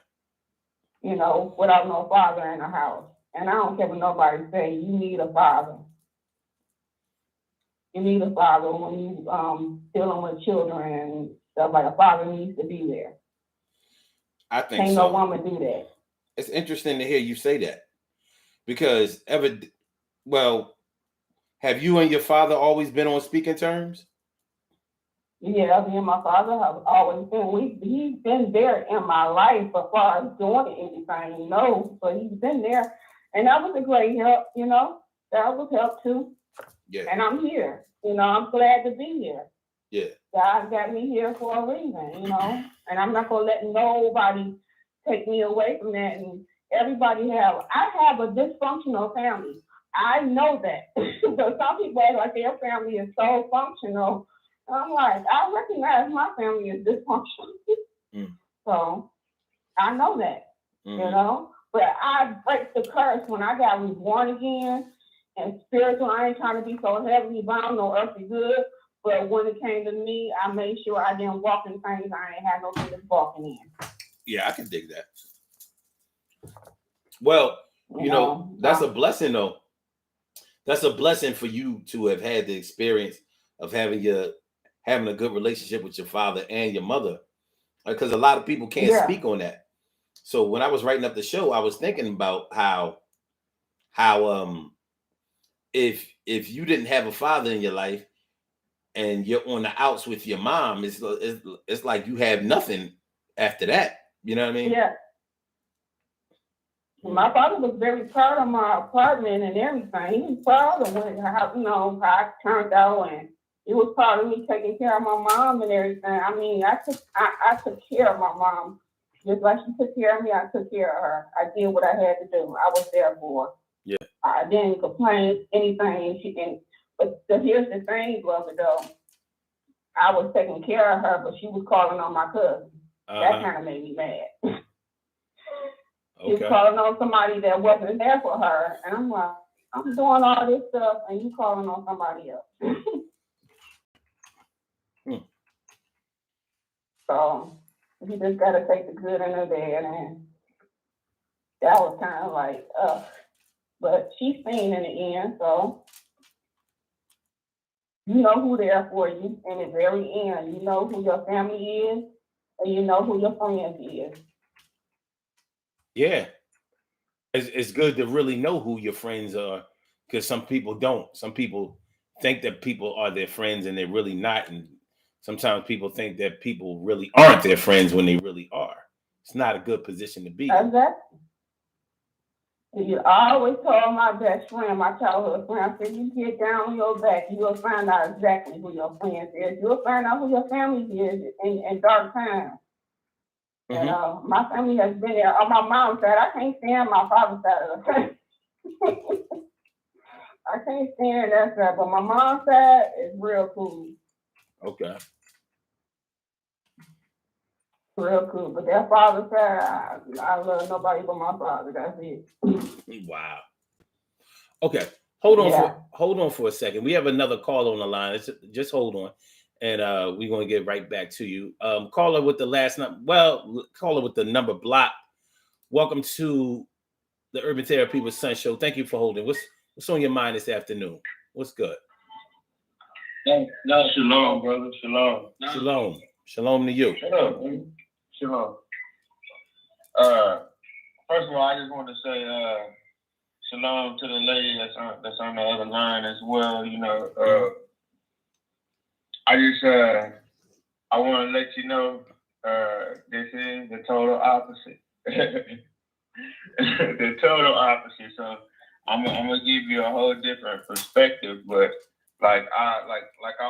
without no father in the house. And I don't care what nobody say. You need a father. You need a father when you dealing with children and stuff. Like a father needs to be there. I think Can't no so. woman do that. It's interesting to hear you say that, because well, have you and your father always been on speaking terms? Yeah, me and my father have always been. He's been there in my life as far as doing anything, but he's been there, and that was a great help. That was help too. Yeah. And I'm here. I'm glad to be here. Yeah. God got me here for a reason. And I'm not gonna let nobody take me away from that. And I have a dysfunctional family. I know that. But some people act like their family is so functional. I'm like, I recognize my family is dysfunctional. So I know that, But I break the curse when I got reborn again and spiritual. I ain't trying to be so heavily bound, no earthly good. But when it came to me, I made sure I didn't walk in things I ain't had no business walking in. Yeah, I can dig that. Well, that's a blessing though. That's a blessing for you to have had the experience of having a good relationship with your father and your mother, because a lot of people can't speak on that. So when I was writing up the show, I was thinking about how if you didn't have a father in your life and you're on the outs with your mom, it's like you have nothing after that. You know what I mean? Yeah. My father was very proud of my apartment and everything. He was proud of how I turned out, and he was proud of me taking care of my mom and everything. I mean, I took care of my mom just like she took care of me. I took care of her. I did what I had to do. I was there for her. Yeah. I didn't complain anything. But here's the thing, brother. Though I was taking care of her, but she was calling on my cousin. That kind of made me mad. She's calling on somebody that wasn't there for her. And I'm like, I'm doing all this stuff and you calling on somebody else. So you just gotta take the good and the bad, and that was kind of like, but she's seen in the end, so you know who there for you in the very end. You know who your family is, and you know who your friends is. Yeah. It's good to really know who your friends are, because some people don't. Some people think that people are their friends and they're really not. And sometimes people think that people really aren't their friends when they really are. It's not a good position to be in. Exactly. I always told my best friend, my childhood friend, I said, you get down on your back, you'll find out exactly who your friends is. You'll find out who your family is in dark times. Mm-hmm. And my family has been there. On my mom's side, I can't stand my father's side of the family. I can't stand that side, but my mom's side is real cool. Okay. Real cool. But that father's side, I love nobody but my father. That's it. Wow. Okay. Hold on for a second. We have another call on the line. Just hold on. And we're going to get right back to you. Caller with the last number. Well, caller with the number blocked. Welcome to the Urban Therapy with Son show. Thank you for holding. What's on your mind this afternoon? What's good? No, shalom, brother. Shalom. Shalom. Shalom to you. Shalom. Shalom. First of all, I just want to say shalom to the lady that's on the other line as well. You know, I want to let you know this is the total opposite. The total opposite. So I'm gonna give you a whole different perspective. But like I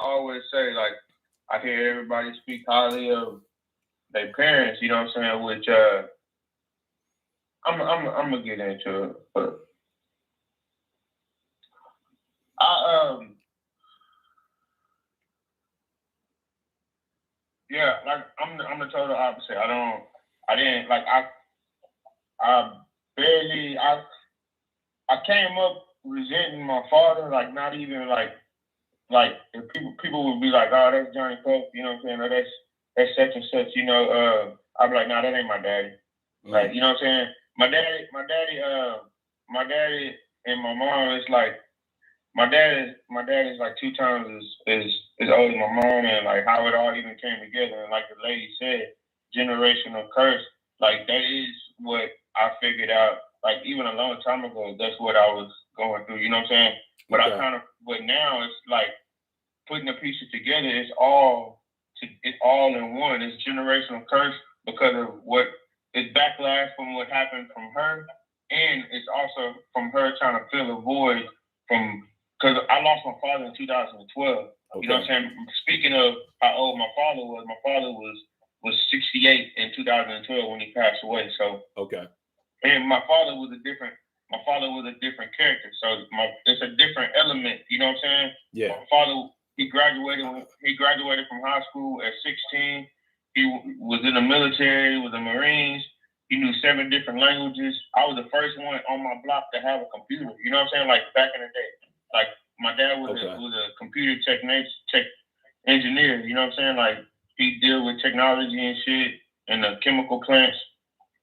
always say, like I hear everybody speak highly of their parents. You know what I'm saying? Which I'm gonna get into it, but yeah, like I'm the total opposite. I came up resenting my father, like not even like if people would be like, oh, that's Johnny Pope, you know what I'm saying, or that's such and such, you know, I'd be like, nah, that ain't my daddy. Like, you know what I'm saying? My daddy and my mom is like, my dad is like 2 times as old as my mom, and like how it all even came together. And like the lady said, generational curse, like that is what I figured out, like even a long time ago, that's what I was going through, you know what I'm saying? But okay. But now it's like putting the pieces together, it's all in one. It's generational curse because of what is backlash from what happened from her, and it's also from her trying to fill a void because I lost my father in 2012. Okay. You know what I'm saying? Speaking of how old my father was 68 in 2012 when he passed away. So okay. And my father was a different character. So it's a different element. You know what I'm saying? Yeah. My father, he graduated from high school at 16. He was in the military, was in the Marines. He knew 7 different languages. I was the first one on my block to have a computer. You know what I'm saying? Like back in the day. Like my dad was a computer tech engineer. You know what I'm saying? Like he deal with technology and shit and the chemical plants.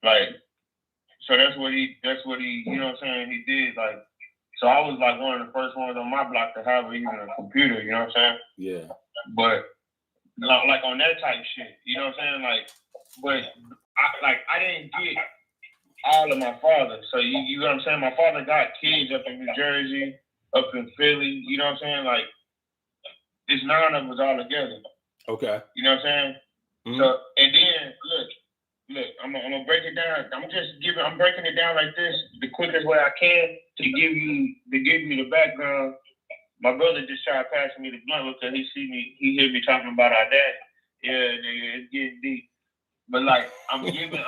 Like, so that's what he, you know what I'm saying? He did, like, so I was like one of the first ones on my block to have even a computer, you know what I'm saying? Yeah. But like on that type shit, you know what I'm saying? Like, but I didn't get all of my father. So you know what I'm saying? My father got kids up in New Jersey, up in Philly, you know what I'm saying? Like, it's 9 of us all together. Okay. You know what I'm saying? Mm-hmm. So, and then, look, I'm gonna break it down. I'm breaking it down like this, the quickest way I can to give you the background. My brother just tried passing me the blunt because he heard me talking about our dad. Yeah, nigga, it's getting deep. But like, I'm giving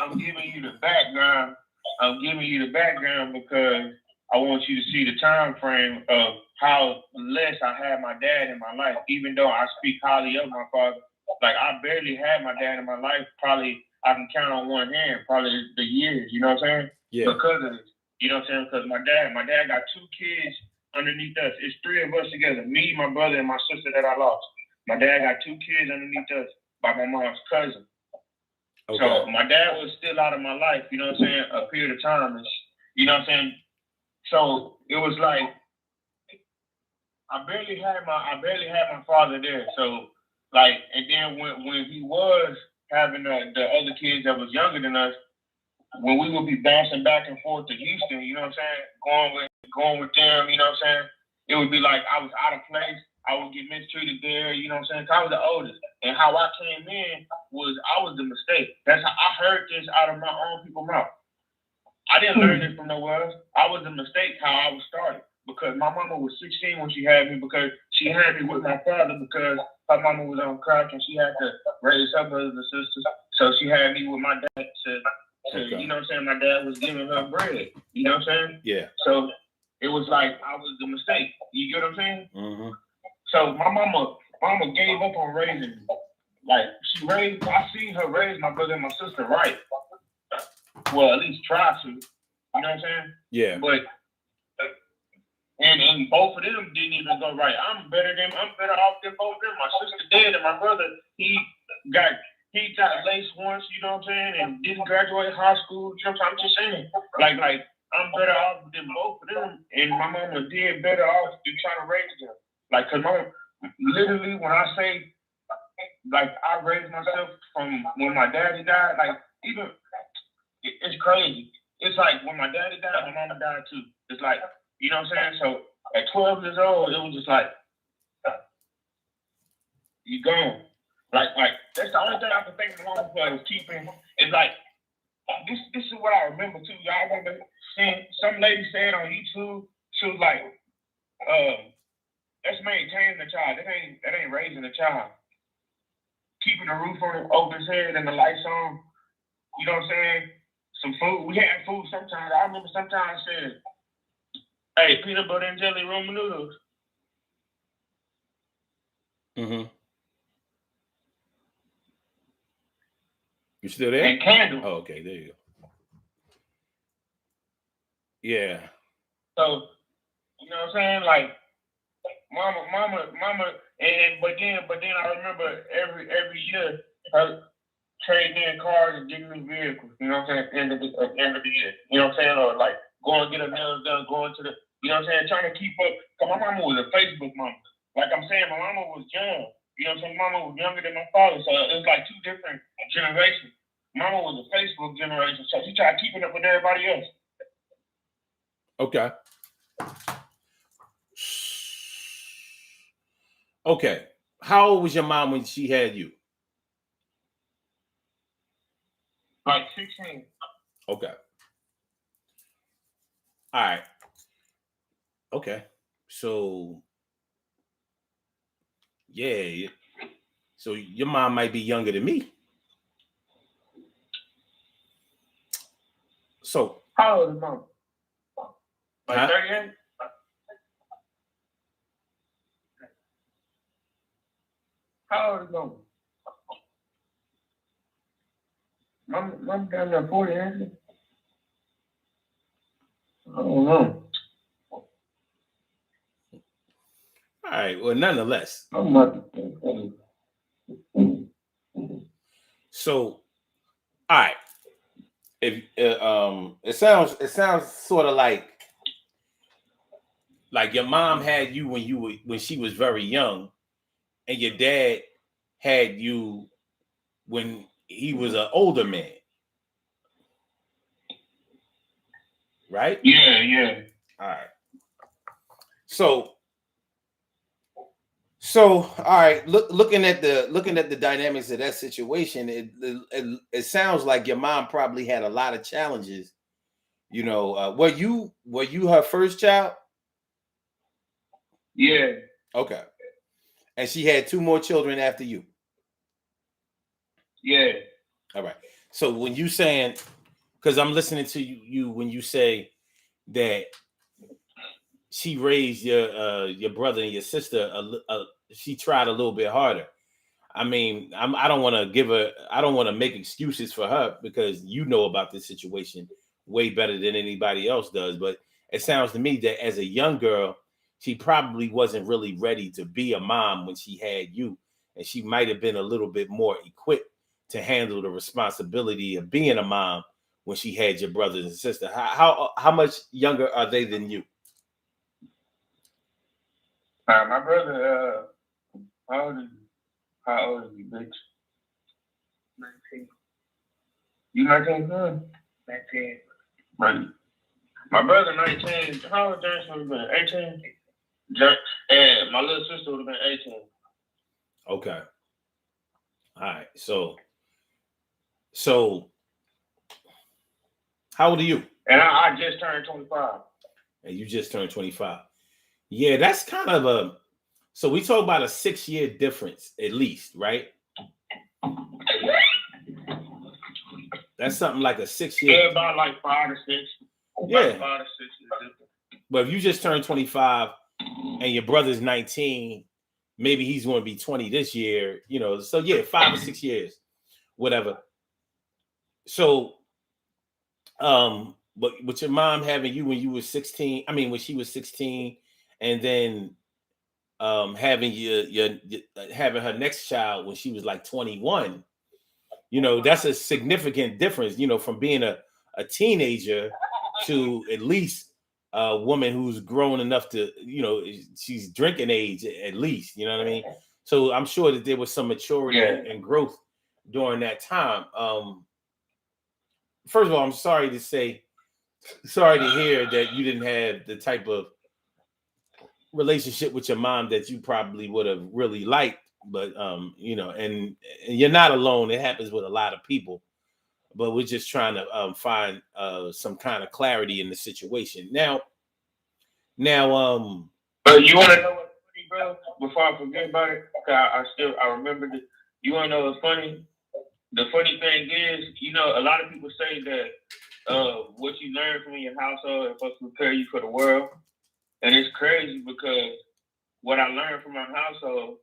you the background. I'm giving you the background because I want you to see the time frame of how less I had my dad in my life. Even though I speak highly of my father, like I barely had my dad in my life. Probably I can count on one hand, probably the years. You know what I'm saying? Yeah. Because of this. You know what I'm saying? Because my dad got 2 kids underneath us. It's 3 of us together. Me, my brother, and my sister that I lost. My dad got 2 kids underneath us by my mom's cousin. Okay. So my dad was still out of my life, you know what I'm saying, a period of time. And, you know what I'm saying? So it was like I barely had my father there. So like, and then when he was having the other kids that was younger than us, when we would be bouncing back and forth to Houston, you know what I'm saying, going with them, you know what I'm saying, it would be like I was out of place. I would get mistreated there, you know what I'm saying? I was the oldest. And how I came in was I was the mistake. That's how I heard this out of my own people's mouth. I didn't learn this from nowhere else. I was the mistake how I was started. Because my mama was 16 when she had me, because she had me with my father because her mama was on crack and she had to raise her brothers and sisters. So she had me with my dad to Okay. you know what I'm saying, my dad was giving her bread. You know what I'm saying? Yeah. So it was like I was the mistake. You get what I'm saying? Mm-hmm. So my mama gave up on raising me. Like I seen her raise my brother and my sister right. Well, at least try to. You know what I'm saying? Yeah. But and both of them didn't even go right. I'm better off than both of them. My sister did, and my brother, he got laced once, you know what I'm saying, and didn't graduate high school. You know what I'm just saying? Like I'm better off than both of them, and my mama did better off than trying to raise them. Like, cause mama, literally, when I say, like, I raised myself from when my daddy died, like, even, it's crazy. It's like when my daddy died, my mama died too. It's like, you know what I'm saying? So at 12 years old, it was just like, you gone. Like that's the only thing I can think of was keeping. It's like, this is what I remember too. Y'all remember seeing some lady said on YouTube, she was like, that's maintaining the child. That ain't raising a child. Keeping the roof over his head and the lights on. You know what I'm saying? Some food. We had food sometimes. I remember sometimes saying, hey, peanut butter and jelly Roman noodles. Mm-hmm. You still there? And candles. Oh, okay, there you go. Yeah. So, you know what I'm saying? Like, mama, but then I remember every year her trading in cars and getting new vehicles. You know what I'm saying? At the end of the year. You know what I'm saying? Or like going to get her nails done, going to the, you know what I'm saying? Trying to keep up. Cause my mama was a Facebook mama. Like I'm saying, my mama was young. You know what I'm saying? Mama was younger than my father, so it was like 2 different generations. Mama was a Facebook generation, so she tried keeping up with everybody else. Okay. Okay. How old was your mom when she had you? Like 16. Okay. All right. Okay. So, yeah. So your mom might be younger than me. So how old is mom? Like 38? How old is mom? Mom down there 40, ain't she? I don't know. all right. Well, nonetheless. So, all right. If it sounds sort of like your mom had you when she was very young, and your dad had you when he was an older man, right? Yeah. All right. So, all right. Looking at the dynamics of that situation, it sounds like your mom probably had a lot of challenges. You know, were you her first child? Yeah. Okay. And she had 2 more children after you. Yeah. All right. So when you saying, because I'm listening to you when you say that she raised your brother and your sister, she tried a little bit harder. I mean, I don't want to make excuses for her because you know about this situation way better than anybody else does. But it sounds to me that as a young girl, she probably wasn't really ready to be a mom when she had you, and she might have been a little bit more equipped to handle the responsibility of being a mom when she had your brothers and sister. How much younger are they than you? My brother, how old is you, bitch? 19. You 19? 19. Right. My brother 19. How old James would have been? 18? And my little sister would have been 18. Okay. All right. So how old are you? And I just turned 25. And you just turned 25. Yeah, that's kind of a, so we talk about a 6-year difference at least, right? That's something like a 6-year. Yeah, about like 5 or 6. Yeah. 5 or 6 years. But if you just turned 25 and your brother's 19, maybe he's going to be 20 this year, you know. So yeah, 5 or 6 years, whatever. So, but with your mom having you when you were 16, I mean, when she was 16, and then having having her next child when she was like 21, you know, that's a significant difference, you know, from being a teenager to at least a woman who's grown enough to, you know, she's drinking age at least, you know what I mean? So I'm sure that there was some maturity and growth during that time. First of all, I'm sorry to hear that you didn't have the type of relationship with your mom that you probably would have really liked, but you know, and you're not alone. It happens with a lot of people, but we're just trying to find some kind of clarity in the situation. Now, but you want to know what's funny, bro? Before I forget about it, I remembered it. You want to know what's funny? The funny thing is, you know, a lot of people say that what you learn from your household is supposed to prepare you for the world. And it's crazy because what I learned from my household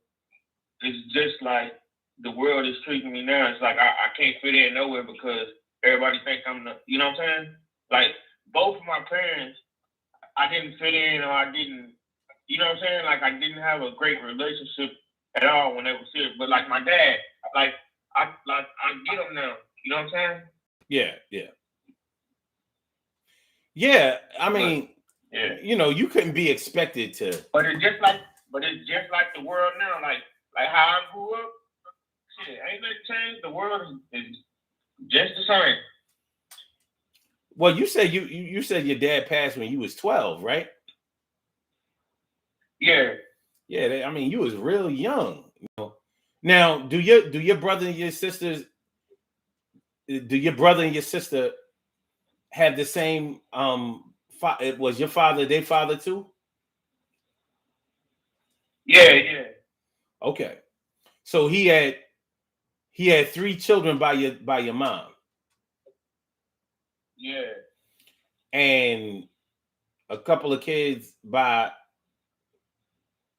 is just like the world is treating me now. It's like I can't fit in nowhere because everybody thinks I'm the, you know what I'm saying? Like both of my parents, I didn't fit in or I didn't, you know what I'm saying? Like I didn't have a great relationship at all when they were here. But like my dad, I get him now. You know what I'm saying? Yeah. I mean, you know, you couldn't be expected to. But it's just like the world now. Like how I grew up. Shit, ain't nothing changed. The world is just the same. Well, you said you said your dad passed when you was 12, right? Yeah. Yeah. I mean, you was real young. You know. Now, do your brother and your sisters? Do your brother and your sister have the same? Was your father their father too? Yeah. Okay. So he had 3 children by your mom. Yeah. And a couple of kids by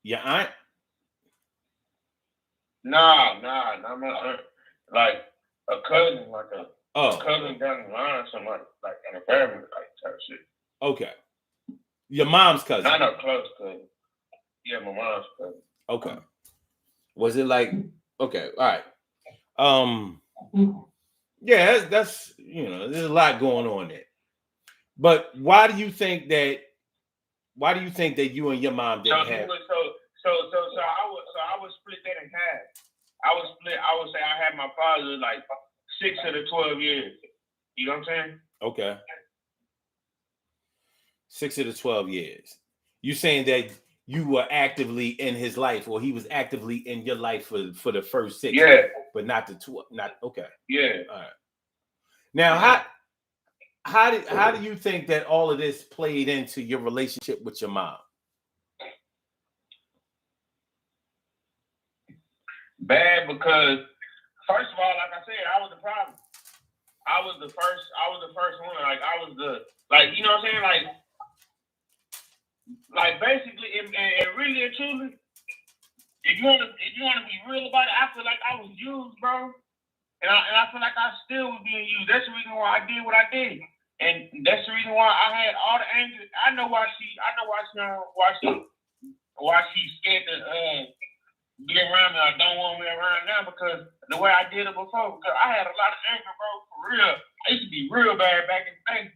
your aunt? Nah, my aunt. Like a cousin, like a cousin down the line, something like in a family, like type shit. Okay. Your mom's cousin. Not a close cousin. Yeah, my mom's cousin. Okay. Was it like okay, all right. Yeah, that's you know, there's a lot going on there. But why do you think that you and your mom didn't have? So I was split that in half. I would say I had my father like 6 of the 12 years. You know what I'm saying? Okay. 6 of the 12 years. You saying that you were actively in his life, or he was actively in your life for the first 6, but not the 12. Not okay. Yeah. All right. Now, how do you think that all of this played into your relationship with your mom? Bad because first of all, like I said, I was the problem. I was the first one. Like I was you know what I'm saying? Like basically, and really and truly, if you want to be real about it, I feel like I was used, bro, and I feel like I still was being used. That's the reason why I did what I did. And that's the reason why I had all the anger. I know why she's scared to be around me or don't want me around now, because the way I did it before. Because I had a lot of anger, bro, for real. I used to be real bad back in the day.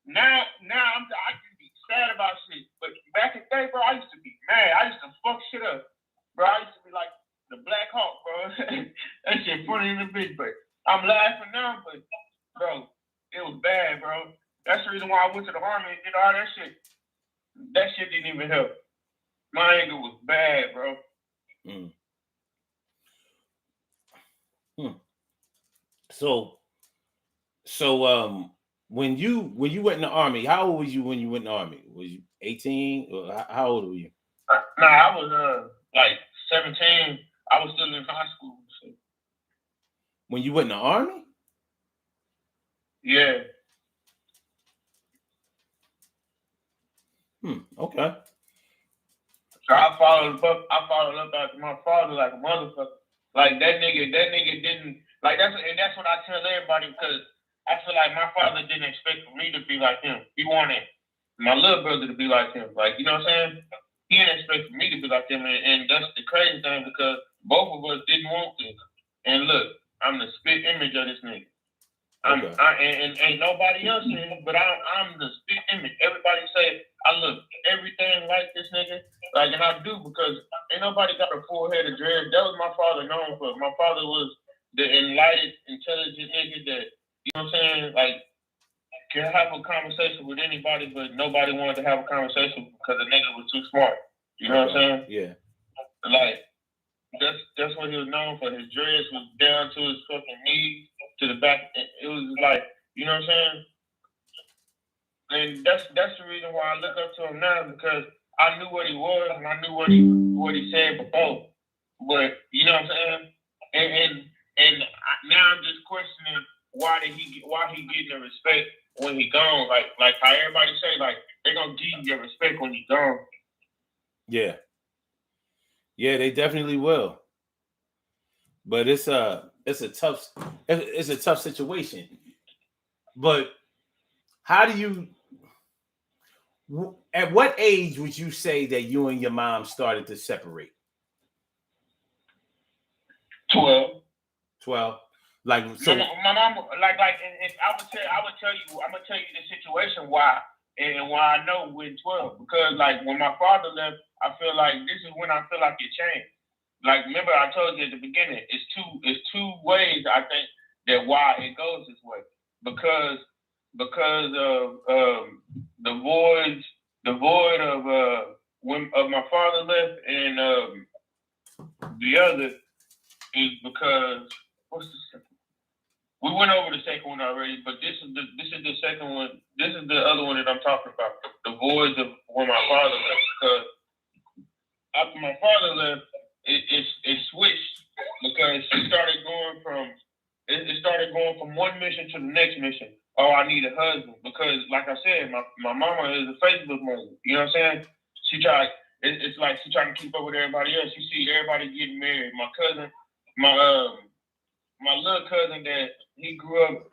Now I can be sad about shit. But back in the day, bro, I used to be mad. I used to fuck shit up. Bro, I used to be like the Black Hawk, bro. That shit funny in the bitch, but I'm laughing now, but bro, it was bad, bro. That's the reason why I went to the army and did all that shit. That shit didn't even help. My anger was bad, bro. So when you went in the army, how old was you when you went in the army? Was you 18? Or how old were you? Nah, I was like 17. I was still in high school. So. When you went in the army? Yeah. Okay. So I followed up after my father like a motherfucker. Like that nigga didn't like that's what I tell everybody, because I feel like my father didn't expect for me to be like him. He wanted my little brother to be like him. Like, you know what I'm saying? He didn't expect for me to be like him, and that's the crazy thing, because both of us didn't want to. And look, I'm the spit image of this nigga. And ain't nobody else in it, but I'm the spit image. Everybody say I look everything like this nigga, like, and I do, because ain't nobody got a full head of dread. That was my father known for. My father was the enlightened, intelligent nigga that, you know what I'm saying, like, can have a conversation with anybody, but nobody wanted to have a conversation because the nigga was too smart. You know what I'm saying? Yeah. Like, that's what he was known for. His dreads was down to his fucking knees, to the back. It was like, you know what I'm saying? And that's the reason why I look up to him now, because I knew what he was and I knew what he said before. But you know what I'm saying? And now I'm just questioning why he getting the respect when he gone. Like how everybody say, like, they gonna give you your respect when he gone. Yeah. Yeah, they definitely will. But it's a tough situation. But how do you, at what age would you say that you and your mom started to separate? 12. Like, so my mom, like, and I would tell you, I'm gonna tell you the situation why, and why I know when 12, because like when my father left, I feel like this is when I feel like it changed. Like, remember I told you at the beginning, it's two ways I think that why it goes this way, because of the void of my father left, and the other is because what's the second? We went over the second one already, but this is the second one. This is the other one that I'm talking about. The voids of when my father left. Because after my father left, it switched, because it started going from one mission to the next mission. Oh, I need a husband, because like I said, my mama is a Facebook mother. You know what I'm saying? It's like she trying to keep up with everybody else. You see everybody getting married. My cousin, my little cousin, that he grew up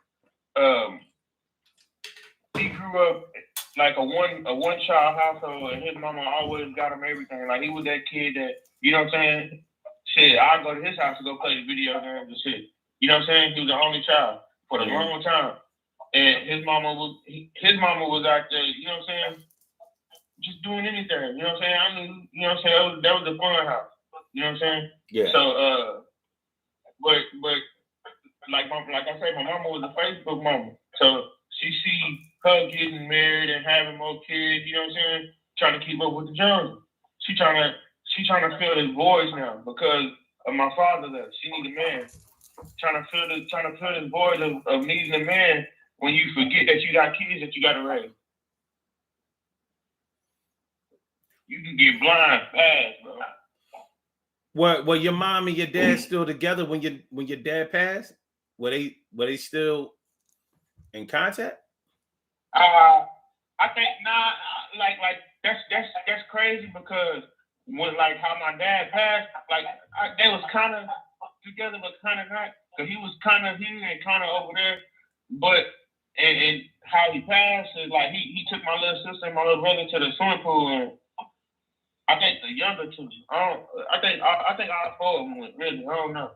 like a one child household, and his mama always got him everything. Like, he was that kid that, you know what I'm saying? Shit, I go to his house to go play video games and shit. You know what I'm saying? He was the only child for a long time, and his mama was out there. You know what I'm saying? Just doing anything. You know what I'm saying? I mean, you know what I'm saying? That was a fun house. You know what I'm saying? Yeah. So, but like I say, my mama was a Facebook mama. So she see her getting married and having more kids, you know what I'm saying? Trying to keep up with the Joneses. She trying to fill this void now because of my father left. She need a man. Trying to fill this void of needing a man when you forget that you got kids that you gotta raise. You can get blind fast, bro. Were your mom and your dad still together when your dad passed? Were they still in contact? I think like that's crazy, because when, like, how my dad passed, like they was kind of together but kind of not, because he was kind of here and kind of over there. But and how he passed is like he took my little sister and my little brother to the swimming pool, and I think the younger two, I think all four of them went. Really, I don't know.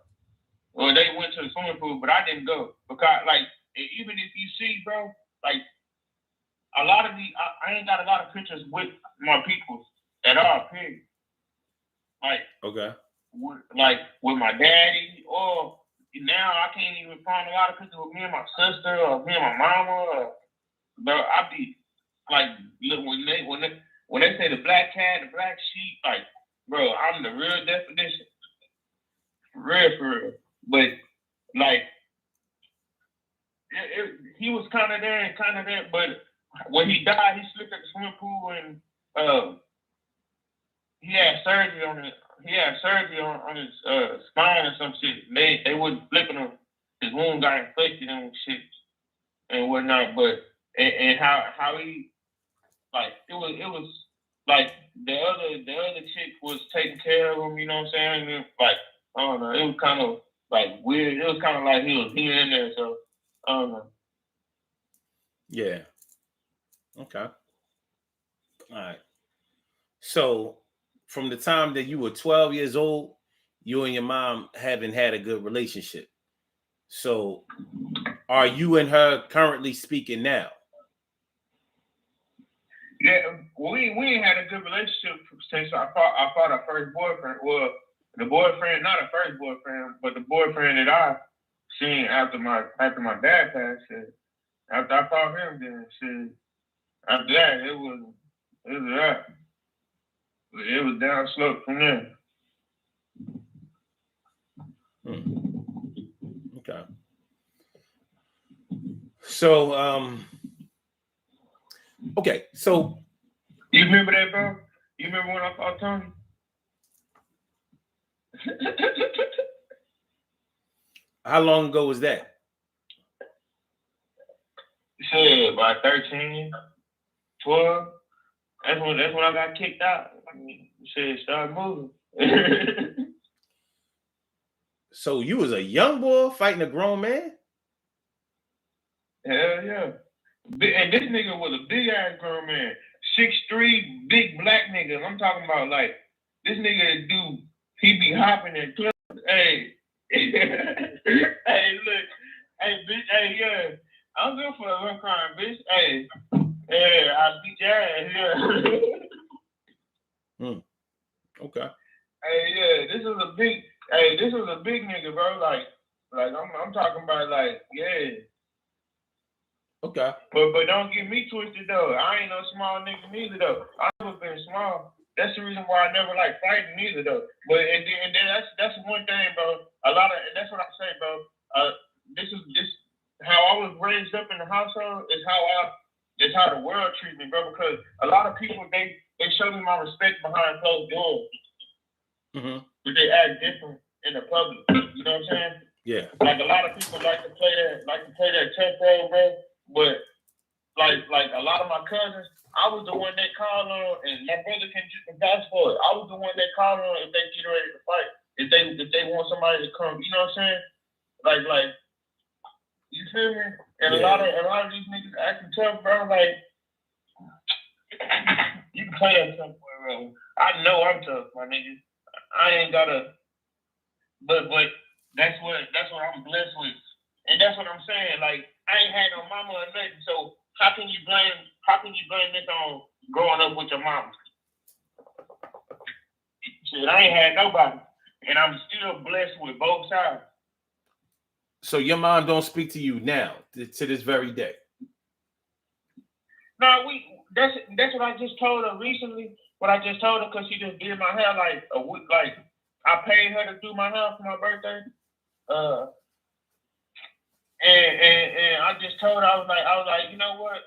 Well, they went to the swimming pool, but I didn't go because like even if you see, bro, like a lot of these, I ain't got a lot of pictures with my people at all. Period. Like Okay. With my daddy, or now I can't even find a lot of pictures with me and my sister or me and my mama. Bro, I be like, look, when they say the black cat, the black sheep, like, bro, I'm the real definition, for real. But like, he was kind of there, but when he died, he slipped at the swimming pool and he had surgery on it. He had surgery on his spine or some shit. They wasn't flipping him. His wound got infected and shit and whatnot. But and how he like it was like the other chick was taking care of him. You know what I'm saying? And like I don't know. It was kind of like weird. It was kind of like he was here and there. So I don't know. Yeah. Okay. All right. So from the time that you were 12 years old, you and your mom haven't had a good relationship. So are you and her currently speaking now? Yeah, we ain't had a good relationship since I fought our first boyfriend. Well, the boyfriend, not a first boyfriend, but the boyfriend that I seen after my dad passed. After I fought him, then shit. After that, it was that. It was down slope from there. Okay. So, okay. So, you remember that, bro? You remember when I fought Tony? how long ago was that? Shit, about 13, 12. That's when I got kicked out. I mean, shit started moving. So you was a young boy fighting a grown man? Hell yeah. And this nigga was a big ass grown man. 6'3", big black nigga. I'm talking about like this nigga he be hopping in clubs. Hey. Hey, look. Hey, bitch, hey, yeah. I'm good for a little crime, bitch. Hey. Yeah, I beat your ass, yeah. Okay. Hey, yeah, this is a big nigga, bro. Like I'm talking about like, yeah. Okay. But don't get me twisted though. I ain't no small nigga neither though. I never been small. That's the reason why I never like fighting neither though. But and then that's one thing, bro. That's what I say, bro. This how I was raised up in the household is how the world treats me, bro. Because a lot of people they show me my respect behind closed doors. Mm-hmm. But they act different in the public. You know what I'm saying? Yeah. Like a lot of people like to play that tough role, bro. But like a lot of my cousins, I was the one that called on, and my brother can vouch for it. I was the one that called on if they get ready to fight. If they want somebody to come, you know what I'm saying? Like you feel me? And yeah. a lot of these niggas acting tough, bro. Like you can play that tough, bro. I know I'm tough, my nigga. I ain't gotta, but that's what I'm blessed with, and that's what I'm saying. Like I ain't had no mama or nothing, so how can you blame this on growing up with your mama? Shit, I ain't had nobody, and I'm still blessed with both sides. So your mom don't speak to you now to this very day? No, that's what I just told her recently. What I just told her because she just did my hair like a week. Like I paid her to do my hair for my birthday. And I just told her I was like, you know what?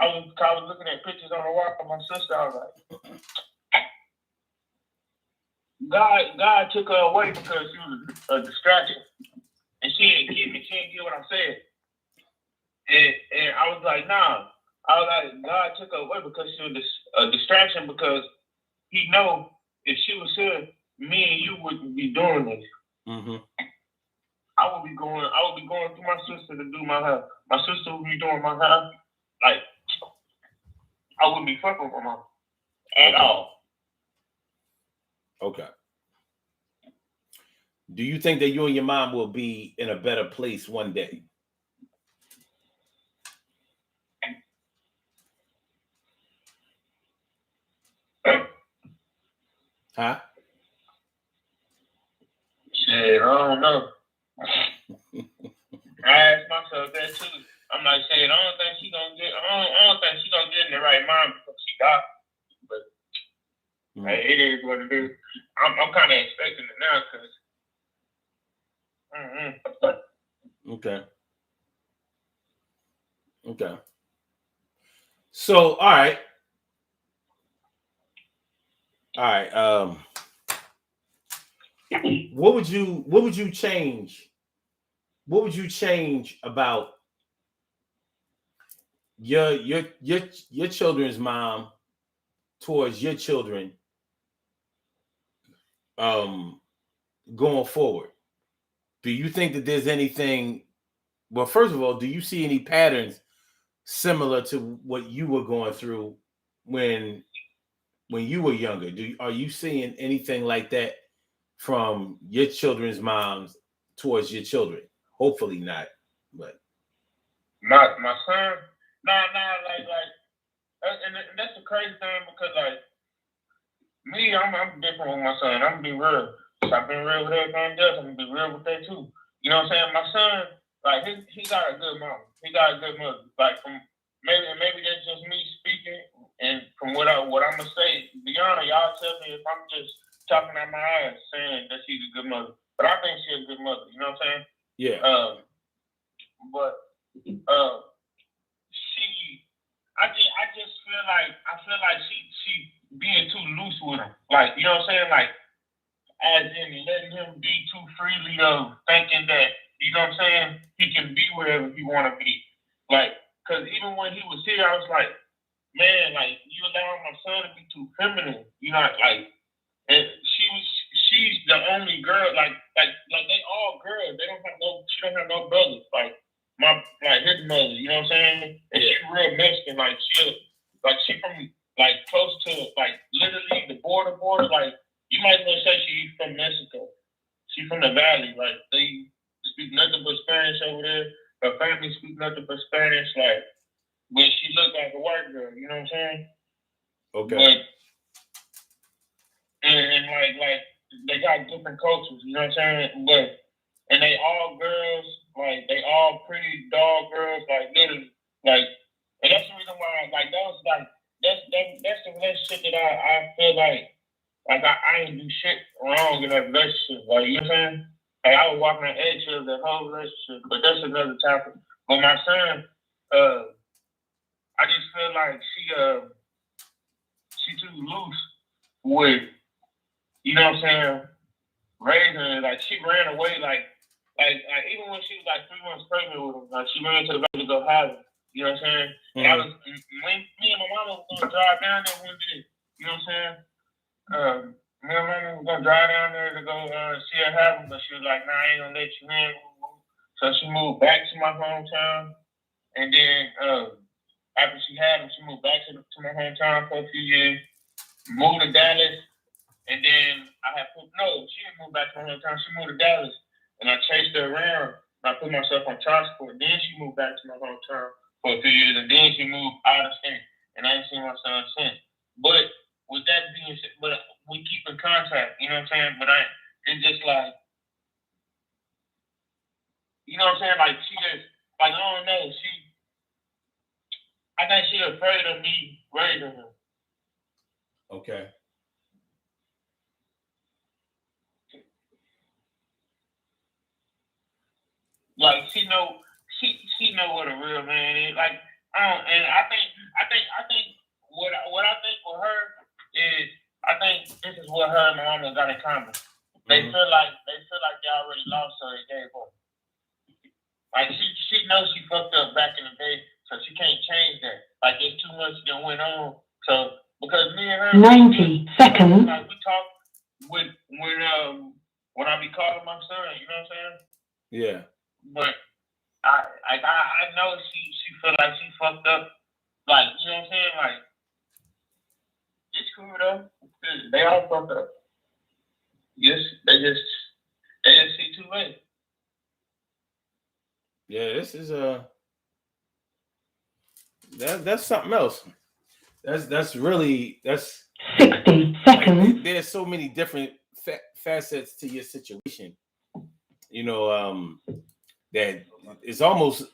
I was looking at pictures on the wall of my sister. I was like, God took her away because she was a distraction, and she didn't get what I'm saying. And I was like, nah. I was like, God took her away because she was a distraction because He know if she was here, me and you wouldn't be doing this. Mm-hmm. I would would be going through my sister to do my hair. My sister would be doing my hair. Like, I wouldn't be fucking with my mom at all. Okay. Do you think that you and your mom will be in a better place one day? Huh? Shit, I don't know. I asked myself that too. I'm like, shit, I don't think she gonna get in the right mind before she got. But hey, it is what it is. I'm kind of expecting it now because. Okay. Okay. So, all right. What would you change? What would you change about your children's mom towards your children going forward? Do you think that there's anything? Well, first of all, do you see any patterns similar to what you were going through when you were younger? Are you seeing anything like that from your children's moms towards your children? Hopefully not, but Not my son. And that's the crazy thing because like me, I'm different with my son. I'm gonna be real. So I've been real with everything else. I'm gonna be real with that too. You know what I'm saying? My son, like he got a good mom. He got a good mother. Like from maybe that's just me speaking, and from what I'm gonna say, beyond y'all tell me if I'm just talking out my ass saying that she's a good mother. But I think she's a good mother. You know what I'm saying? yeah. I just feel like she being too loose with him. Like, you know what I'm saying? Like, as in letting him be too freely of thinking that, you know what I'm saying, he can be wherever he want to be. Like, because even when he was here, I was like, man, like, you allowing my son to be too feminine. You know, like, and she's the only girl, like they all girls. She don't have no brothers. Like his mother, you know what I'm saying? And she real Mexican, like she from like close to like literally the border, like you might as well say she's from Mexico. She's from the valley, like they speak nothing but Spanish over there. Her family speak nothing but Spanish, like but she looked like a white girl, you know what I'm saying? Okay. But, and like they got different cultures, you know what I'm saying? But and they all girls, like they all pretty dog girls, like literally, like, and that's the reason why, like those, like that's the relationship that I feel like I ain't do shit wrong in that relationship, like you know what I'm saying? Like I was walking on eggshells that whole relationship, but that's another topic. But my son, I just feel like she too loose with, you know what I'm saying, raising her. Like she ran away, like even when she was like 3 months pregnant with him, like she ran to the back to go have him. You know what I'm saying? Mm-hmm. And I was when me and my mama was gonna drive down there one day. You know what I'm saying? Me and my mama was gonna drive down there to go see her have him, but she was like, "Nah, I ain't gonna let you in." So she moved back to my hometown, and then after she had him, she moved back to my hometown for a few years, moved to Dallas, and then she didn't move back to my hometown. She moved to Dallas. And I chased her around. And I put myself on child support. Then she moved back to my hometown for a few years. And then she moved out of state. And I ain't seen my son since. But with that being said, but we keep in contact. You know what I'm saying? But it's just like, you know what I'm saying? Like she just, like I don't know. I think she's afraid of me raising her. Okay. Like she know what a real man is. Like and I think what I think with her is I think this is what her and my mama got in common. They feel like they already lost her and gave up. Like she knows she fucked up back in the day, so she can't change that. Like there's too much that went on. So because me and her 90 seconds. Like we talk when I be calling my son, you know what I'm saying? Yeah. but I know she feel like she fucked up. Like, you know what I'm saying? Like, it's cool though. They all fucked up. Yes, they just see too late. Yeah, this is that's something else. That's 60 like, seconds. there's so many different facets to your situation. You know, that it's almost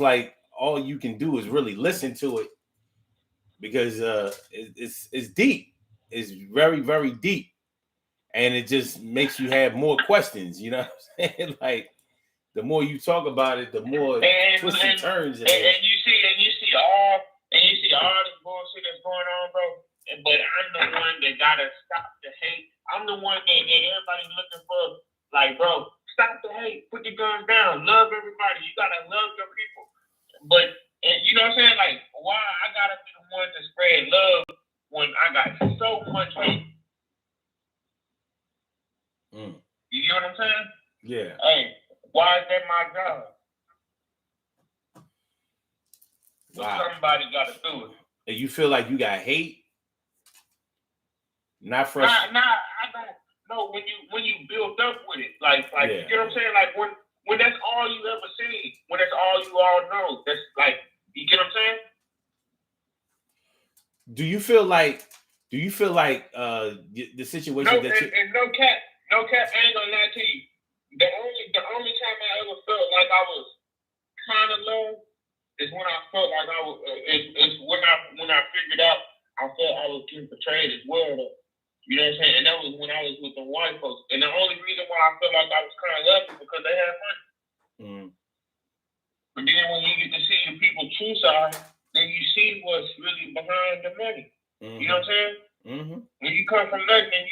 like all you can do is really listen to it because it's deep. It's very, very deep. And it just makes you have more questions, you know what I'm saying? Like the more you talk about it, the more twists and turns. And you see all this bullshit that's going on, bro. But I'm the one that gotta stop the hate. I'm the one that everybody's looking for. Like, bro, stop the hate. Put the guns down. Love everybody. You gotta love your people. But you know what I'm saying? Like, why I gotta be the one to spread love when I got so much hate? You get what I'm saying? Yeah. Hey, why is that my job? Wow. Somebody got to do it. And you feel like you got hate? Not frustrated. Nah, I don't know when you build up with it. Like yeah. You know what I'm saying? Like when that's all you ever see, when that's all you all know. That's like, you get what I'm saying? Do you feel like the situation no, that and no cap, I ain't gonna lie to you. The only time I ever felt like I was kind of low is when I felt like I was. It's when I figured out I felt I was getting portrayed as well. You know what I'm saying? And that was when I was with the white folks. And the only reason why I felt like I was kind of lucky because they had money. But then when you get to see the people's true side, then you see what's really behind the money. You know what I'm saying? When you come from nothing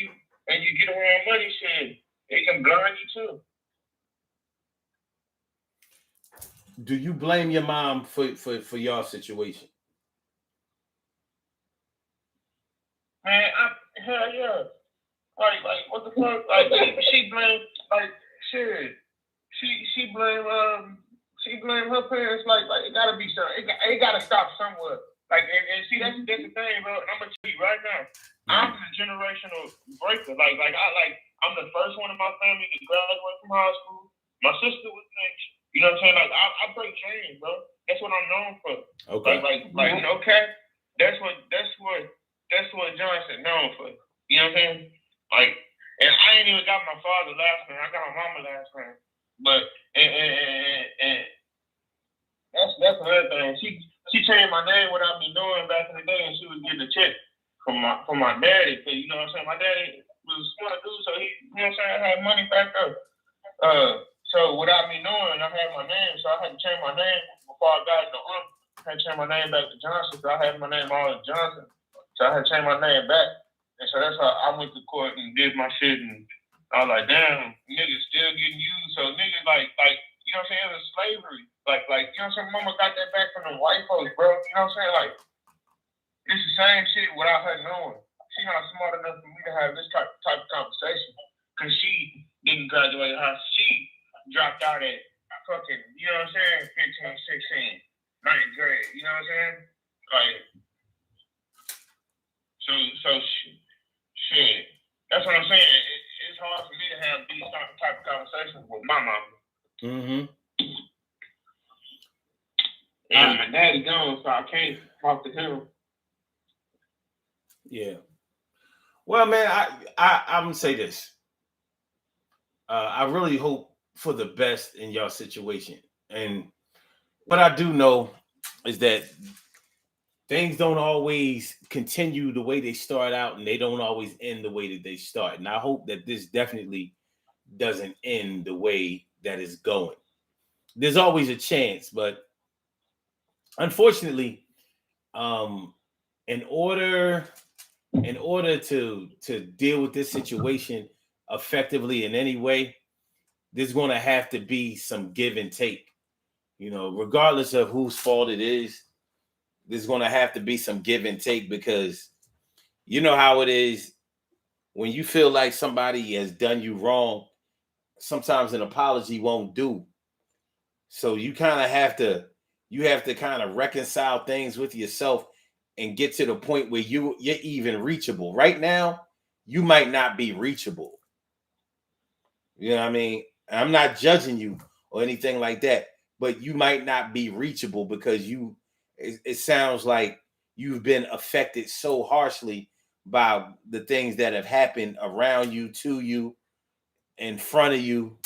and you get around money, shit, it can blind you too. Do you blame your mom for your situation? Man, hell yeah. Like what the fuck? Like she blame shit. She blame her parents like it gotta be something. It gotta stop somewhere. Like and see that's the thing, bro. I'm gonna tell you right now. I'm the generational breaker. I'm the first one in my family to graduate from high school. My sister was next. You know what I'm saying? Like I break chains, bro. That's what I'm known for. Okay. Okay. That's what Johnson known for. You know what I'm saying? Like, and I ain't even got my father's last name. I got my mama's last name. But and that's another thing. She changed my name without me knowing back in the day, and she was getting a check from my daddy. Cause you know what I'm saying? My daddy was a smart dude, so he, you know what I'm saying, I had money back up. So without me knowing, I had my name, so I had to change my name before I got into I had to change my name back to Johnson. So I had my name all Johnson. So I had to change my name back. And so that's how I went to court and did my shit. And I was like, damn, niggas still getting used. So niggas like, you know what I'm saying? It was slavery. Like, you know what I'm saying? Mama got that back from the white folks, bro. You know what I'm saying? Like, it's the same shit without her knowing. She not smart enough for me to have this type of conversation. Because she didn't graduate high school. She dropped out at fucking, you know what I'm saying? 15, 16, 9th grade. You know what I'm saying? Like, so shit. That's what I'm saying. It's hard for me to have these type of conversations with my mama. And my daddy gone, so I can't talk to him. Yeah. Well, man, I'm gonna say this. I really hope for the best in your situation, and what I do know is that things don't always continue the way they start out, and they don't always end the way that they start. And I hope that this definitely doesn't end the way that it's going. There's always a chance, but unfortunately, in order to deal with this situation effectively in any way, there's going to have to be some give and take. You know, regardless of whose fault it is, there's going to have to be some give and take, because you know how it is when you feel like somebody has done you wrong. Sometimes an apology won't do. So you kind of have to kind of reconcile things with yourself and get to the point where you're even reachable. Right now, you might not be reachable. You know what I mean? I'm not judging you or anything like that, but you might not be reachable because it sounds like you've been affected so harshly by the things that have happened around you, to you, in front of you,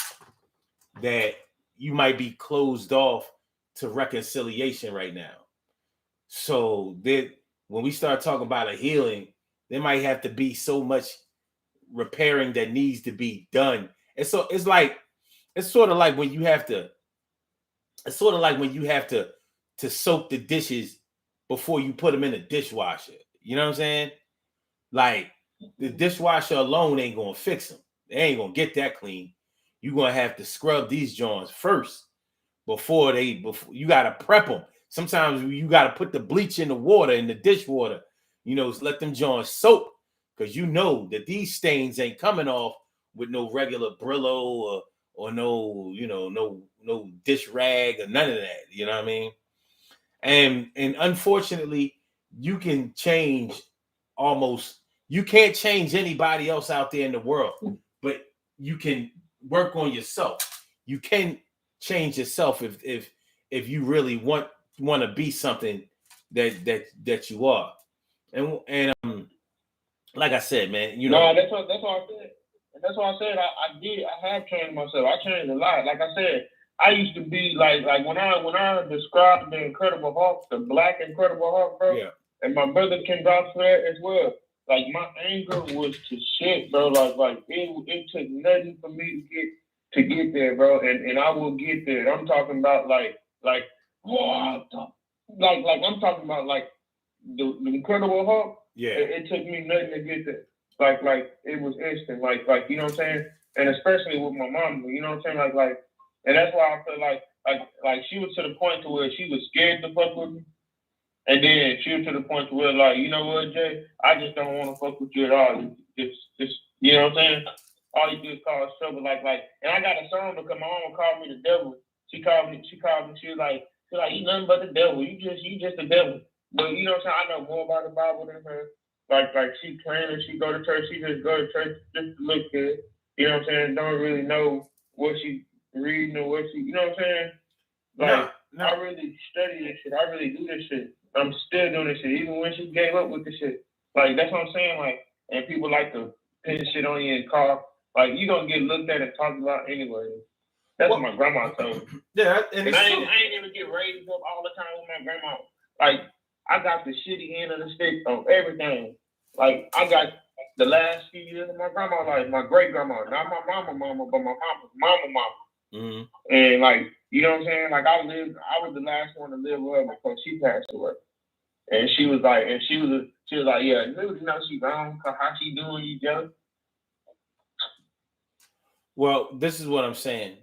that you might be closed off to reconciliation right now. So that when we start talking about a healing, there might have to be so much repairing that needs to be done. And so it's sort of like when you have to soak the dishes before you put them in the dishwasher. You know what I'm saying? Like the dishwasher alone ain't gonna fix them. They ain't gonna get that clean. You're gonna have to scrub these joints first before you gotta prep them. Sometimes you gotta put the bleach in the water, in the dishwater, let them joints soak, because you know that these stains ain't coming off with no regular Brillo or no dish rag or none of that. You know what I mean? And unfortunately, you can't change anybody else out there in the world, but you can work on yourself. You can change yourself if you really want to be something that you are. And like I said, man, No, that's what I said. And that's why I said I have changed myself. I changed a lot. Like I said, I used to be like when I described the Incredible Hulk, the Black Incredible Hulk, bro. Yeah. And my brother can vouch for that as well. Like my anger was to shit, bro. Like it took nothing for me to get there, bro. And I will get there. I'm talking about like I'm talking about like the Incredible Hulk. Yeah. It took me nothing to get there. Like it was instant. Like you know what I'm saying? And especially with my mom, you know what I'm saying? Like and that's why I feel like she was to the point to where she was scared to fuck with me. And then she was to the point to where, like, you know what, Jay? I just don't want to fuck with you at all. Just you know what I'm saying? All you do is cause trouble. Like, and I got a song because my mama called me the devil. She called me. She was like, you nothing but the devil. You just the devil. But you know what I'm saying? I know more about the Bible than her. Like she claims she go to church. She just go to church just to look good. You know what I'm saying? Don't really know what she reading or what she. You know what I'm saying? Like No. I really study this shit. I really do this shit. I'm still doing this shit, even when she gave up with the shit. Like, that's what I'm saying. Like, and people like to pin shit on you and call. Like, you gonna get looked at and talked about anyway. That's what my grandma told me. Yeah, and I ain't even get raised up all the time with my grandma. Like, I got the shitty end of the stick on everything. Like, I got the last few years of my grandma's life, my great grandma, not my mama, but my mama. Mm-hmm. And like, you know what I'm saying? Like I was the last one to live with her before she passed away. And she was like, yeah, you know she gone, cause how she doing, you jealous? Well, this is what I'm saying.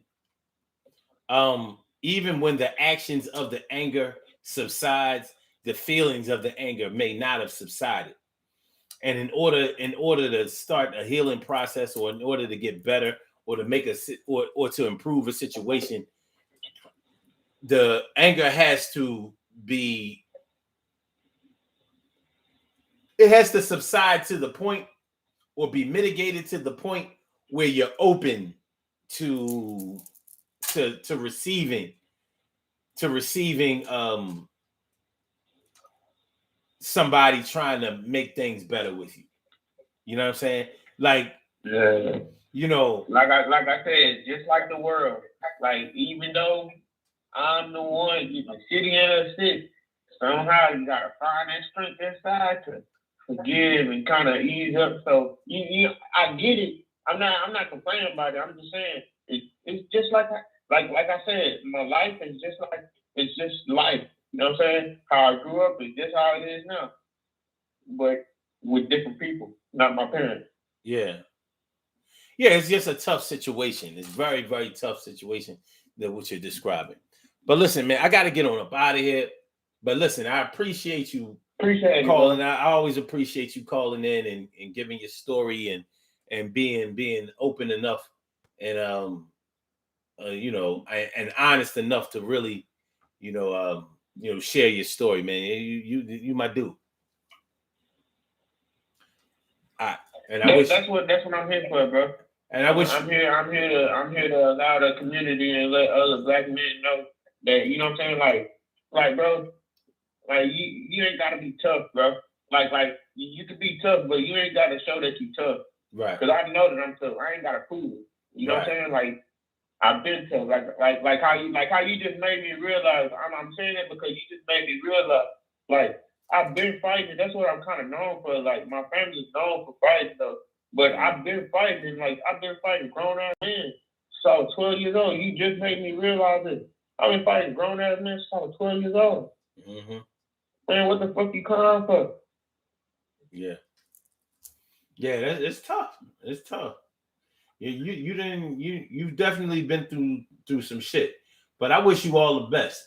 Even when the actions of the anger subsides, the feelings of the anger may not have subsided. And in order to start a healing process, or in order to get better, or to make or to improve a situation, the anger has to subside to the point, or be mitigated to the point where you're open to receiving somebody trying to make things better with you. You know what I'm saying? Like, yeah. You know, like I said, just like the world, like even though I'm the one getting shitty and sick, somehow you gotta find that strength inside to forgive and kind of ease up. So I get it. I'm not complaining about it. I'm just saying it's just like I said, my life is just like it's just life. You know what I'm saying? How I grew up is just how it is now, but with different people, not my parents. Yeah. Yeah, it's just a tough situation. It's very, very tough situation that what you're describing. But listen, man, I got to get on up out of here. But listen, I appreciate you calling. I always appreciate you calling in and giving your story and being open enough and and honest enough to really, share your story, man. You my dude. That's what I'm here for, bro. And I wish I'm here to allow the community and let other black men know that, you know what I'm saying, like bro, like you ain't gotta be tough, bro. Like you can be tough, but you ain't gotta show that you tough. right. Cause I know that I'm tough. I ain't gotta prove it. You know what I'm saying? Like I've been tough. Like how you just made me realize. I'm saying that because you just made me realize. Like I've been fighting. That's what I'm kind of known for. Like my family's known for fighting though. But I've been fighting. Like I've been fighting grown ass men. So 12 years old. You just made me realize it. I've been fighting grown ass men since I was 12 years old. Mm-hmm. Man, what the fuck you crying for? Yeah. Yeah, it's tough. It's tough. You've definitely been through some shit. But I wish you all the best.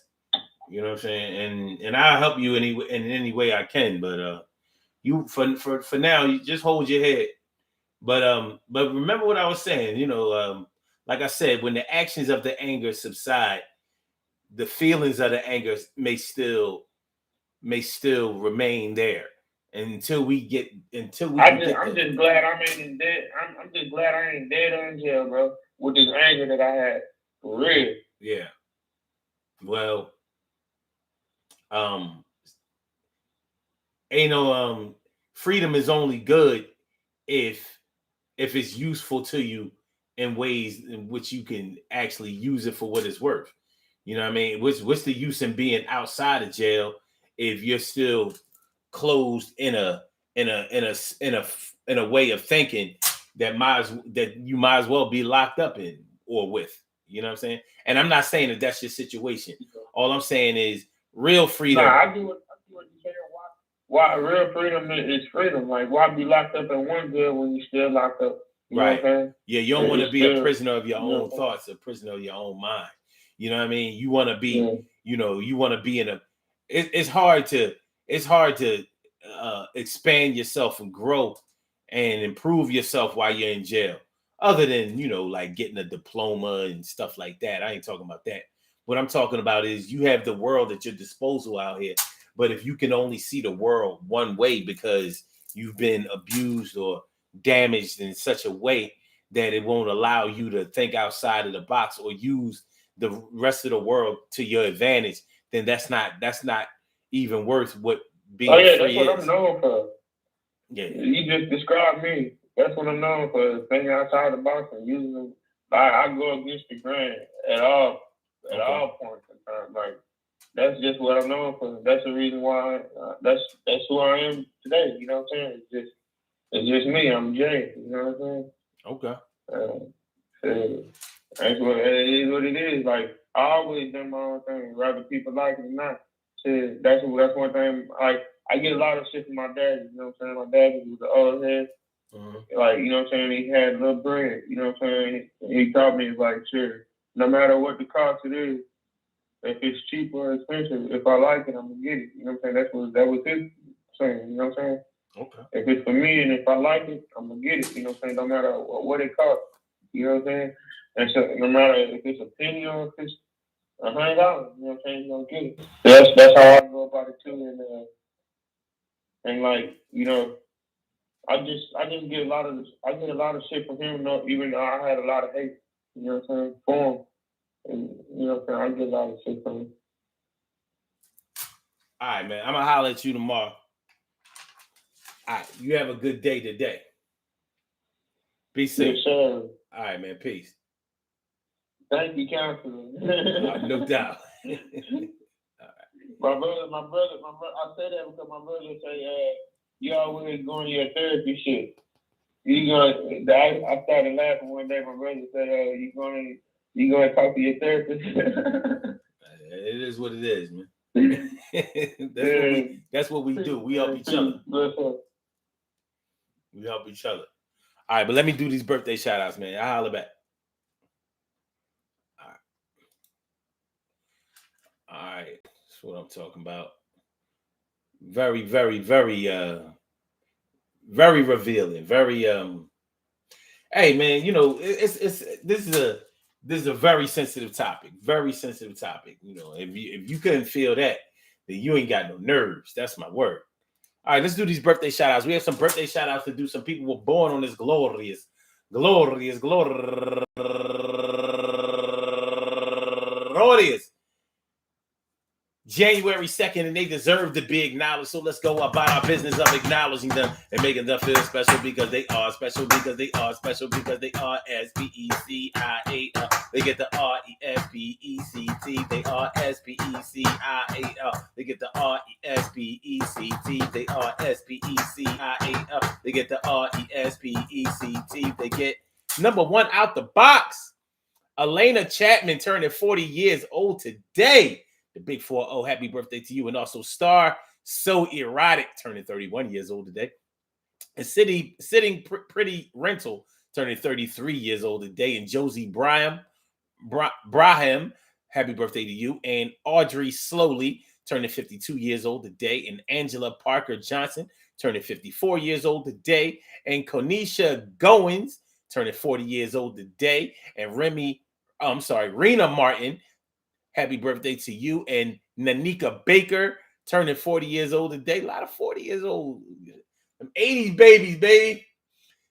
You know what I'm saying? And I'll help you in any way I can. But you for now, you just hold your head. But remember what I was saying, like I said, when the actions of the anger subside, the feelings of the anger may still remain there until we get. I'm just glad I ain't dead. I'm just glad I ain't dead or in jail, bro. With this anger that I had, for real. Yeah. Well, freedom is only good if it's useful to you in ways in which you can actually use it for what it's worth. You know what I mean? What's the use in being outside of jail if you're still closed in a way of thinking that you might as well be locked up in or with? You know what I'm saying? And I'm not saying that that's your situation. All I'm saying is real freedom. Nah, I do what you say. Why real freedom is freedom? Like, why be locked up in one jail when you still locked up? You know what I'm saying? Yeah, you don't want to be a prisoner of your own thoughts, a prisoner of your own mind. You know what I mean? You want to be, you want to be in a. It's hard to expand yourself and grow and improve yourself while you're in jail. Other than, like getting a diploma and stuff like that. I ain't talking about that. What I'm talking about is you have the world at your disposal out here. But if you can only see the world one way because you've been abused or damaged in such a way that it won't allow you to think outside of the box or use the rest of the world to your advantage, then that's not even worth what being free is. That's what I'm known for. Yeah. You just described me. That's what I'm known for, thinking outside the box and using them. I go against the grain at all points in time. Like, that's just what I'm known for. That's the reason why. That's who I am today. You know what I'm saying? It's just me. I'm Jay. You know what I'm saying? Okay. That's what it is. What it is. Like, I always done my own thing, whether people like it or not. That's one thing. Like, I get a lot of shit from my dad. You know what I'm saying? My dad was the old head. Like, you know what I'm saying? He had a little bread. You know what I'm saying? He taught me, like, sure, no matter what the cost it is, if it's cheap or expensive, if I like it, I'm gonna get it. You know what I'm saying? That was his saying. You know what I'm saying? Okay. If it's for me and if I like it, I'm gonna get it. You know what I'm saying? No matter what it costs. You know what I'm saying? And so no matter if it's a penny or if it's $100, you know what I'm saying? You're gonna get it. That's how I go about it too. And like, I just get a lot of shit from him. Even though I had a lot of hate. You know what I'm saying? For him. And, you know what I'm saying? I get a lot of shit from him. All right, man. I'm going to holler at you tomorrow. All right. You have a good day today. Be safe. Yes, sir. All right, man. Peace. Thank you, counselor. No doubt. My brother, I say that because my brother say, you always going to your therapy shit. I started laughing one day. My brother said, you going to talk to your therapist? It is what it is, man. That's what we do. We help each other. We help each other. All right, but let me do these birthday shout outs, man. I'll holler back. All right. That's what I'm talking about. Very, very, very, very revealing. Very, hey, man, this is this is a very sensitive topic. Very sensitive topic. You know, if you couldn't feel that, then you ain't got no nerves. That's my word. All right, let's do these birthday shout outs. We have some birthday shout outs to do. Some people were born on this glorious January 2nd, and they deserve to be acknowledged. So let's go about our business of acknowledging them and making them feel special because they are special, because they are special, because they are S-P-E-C-I-A-L. They get the R-E-S-P-E-C-T. They are S-P-E-C-I-A-L. They get the R-E-S-P-E-C-T. They are S-P-E-C-I-A-L. They get the R-E-S-P-E-C-T. They get number one out the box. Elena Chapman turning 40 years old today. The big 4-0, happy birthday to you. And also Star So Erotic turning 31 years old today. And Sitting Pretty Rental turning 33 years old today. And Josie Braham, happy birthday to you. And Audrey Slowly turning 52 years old today. And Angela Parker Johnson turning 54 years old today. And Konisha Goins turning 40 years old today. And Rena Martin, happy birthday to you. And Nanika Baker turning 40 years old today. A lot of 40 years old. Them 80s babies, baby.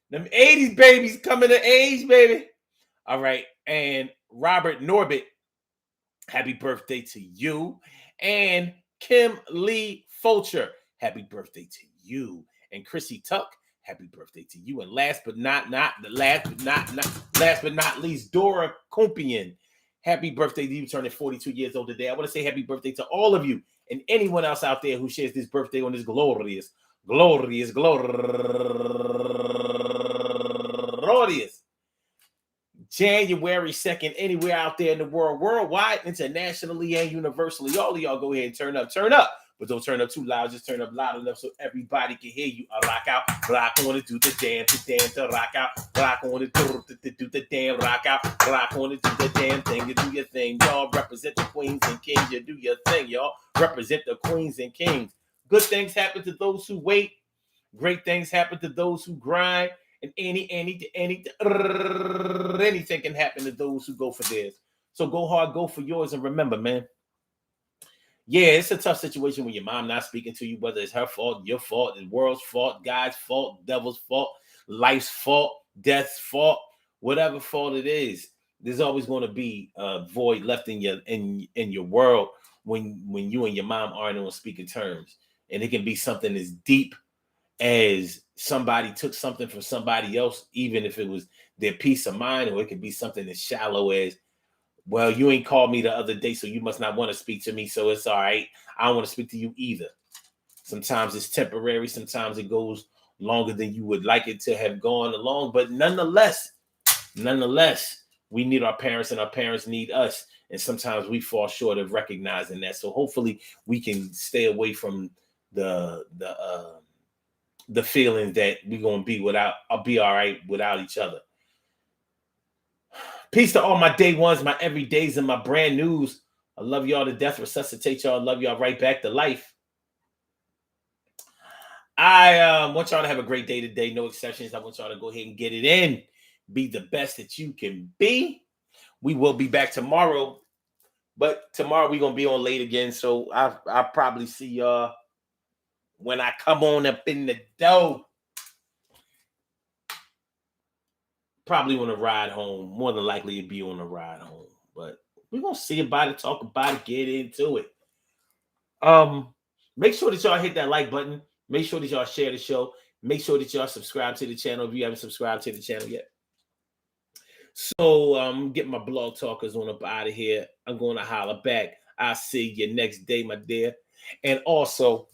Them 80s babies coming to age, baby. All right. And Robert Norbit, happy birthday to you. And Kim Lee Fulcher, happy birthday to you. And Chrissy Tuck, happy birthday to you. And last but not least, Dora Kumpian, happy birthday to you, turning 42 years old today. I want to say happy birthday to all of you and anyone else out there who shares this birthday on this glorious January 2nd, anywhere out there in the world, worldwide, internationally, and universally. All of y'all go ahead and turn up. But don't turn up too loud. Just turn up loud enough so everybody can hear you. I rock out, rock on it, do the damn, to rock out, rock on it, do the damn, rock out, rock on it, do the damn thing, you do your thing. Y'all represent the queens and kings, you do your thing, y'all. Represent the queens and kings. Good things happen to those who wait. Great things happen to those who grind. And anything can happen to those who go for theirs. So go hard, go for yours, and remember, man. Yeah, it's a tough situation when your mom not speaking to you, whether it's her fault, your fault, the world's fault, God's fault, devil's fault, life's fault, death's fault, whatever fault it is. There's always going to be a void left in your world when you and your mom aren't on speaking terms. And it can be something as deep as somebody took something from somebody else, even if it was their peace of mind, or it could be something as shallow as, well, you ain't called me the other day, so you must not want to speak to me, so it's all right. I don't want to speak to you either. Sometimes it's temporary. Sometimes it goes longer than you would like it to have gone along. But nonetheless, we need our parents and our parents need us. And sometimes we fall short of recognizing that. So hopefully we can stay away from the feeling that we're going to be I'll be all right without each other. Peace to all my day ones, my everydays, and my brand news. I love y'all to death. Resuscitate y'all. Love y'all right back to life. I want y'all to have a great day today. No exceptions. I want y'all to go ahead and get it in. Be the best that you can be. We will be back tomorrow. But tomorrow we're going to be on late again. So I'll probably see y'all when I come on up in the door. Probably on a ride home. More than likely it'd be on a ride home. But we're going to see about it, talk about it, get into it. Make sure that y'all hit that like button. Make sure that y'all share the show. Make sure that y'all subscribe to the channel if you haven't subscribed to the channel yet. So I'm getting my blog talkers on up out of here. I'm going to holler back. I'll see you next day, my dear. And also,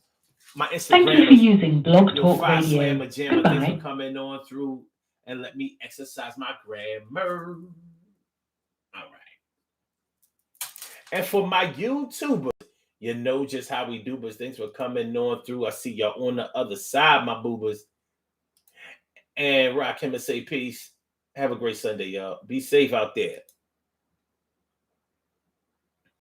my Instagram. Thank you for using Blog Talk Radio. Thanks for coming on through and let me exercise my grammar. All right. And for my YouTubers, you know just how we do, but thanks for coming on through. I see y'all on the other side, my boobers. And Rock him and say peace. Have a great Sunday, y'all. Be safe out there.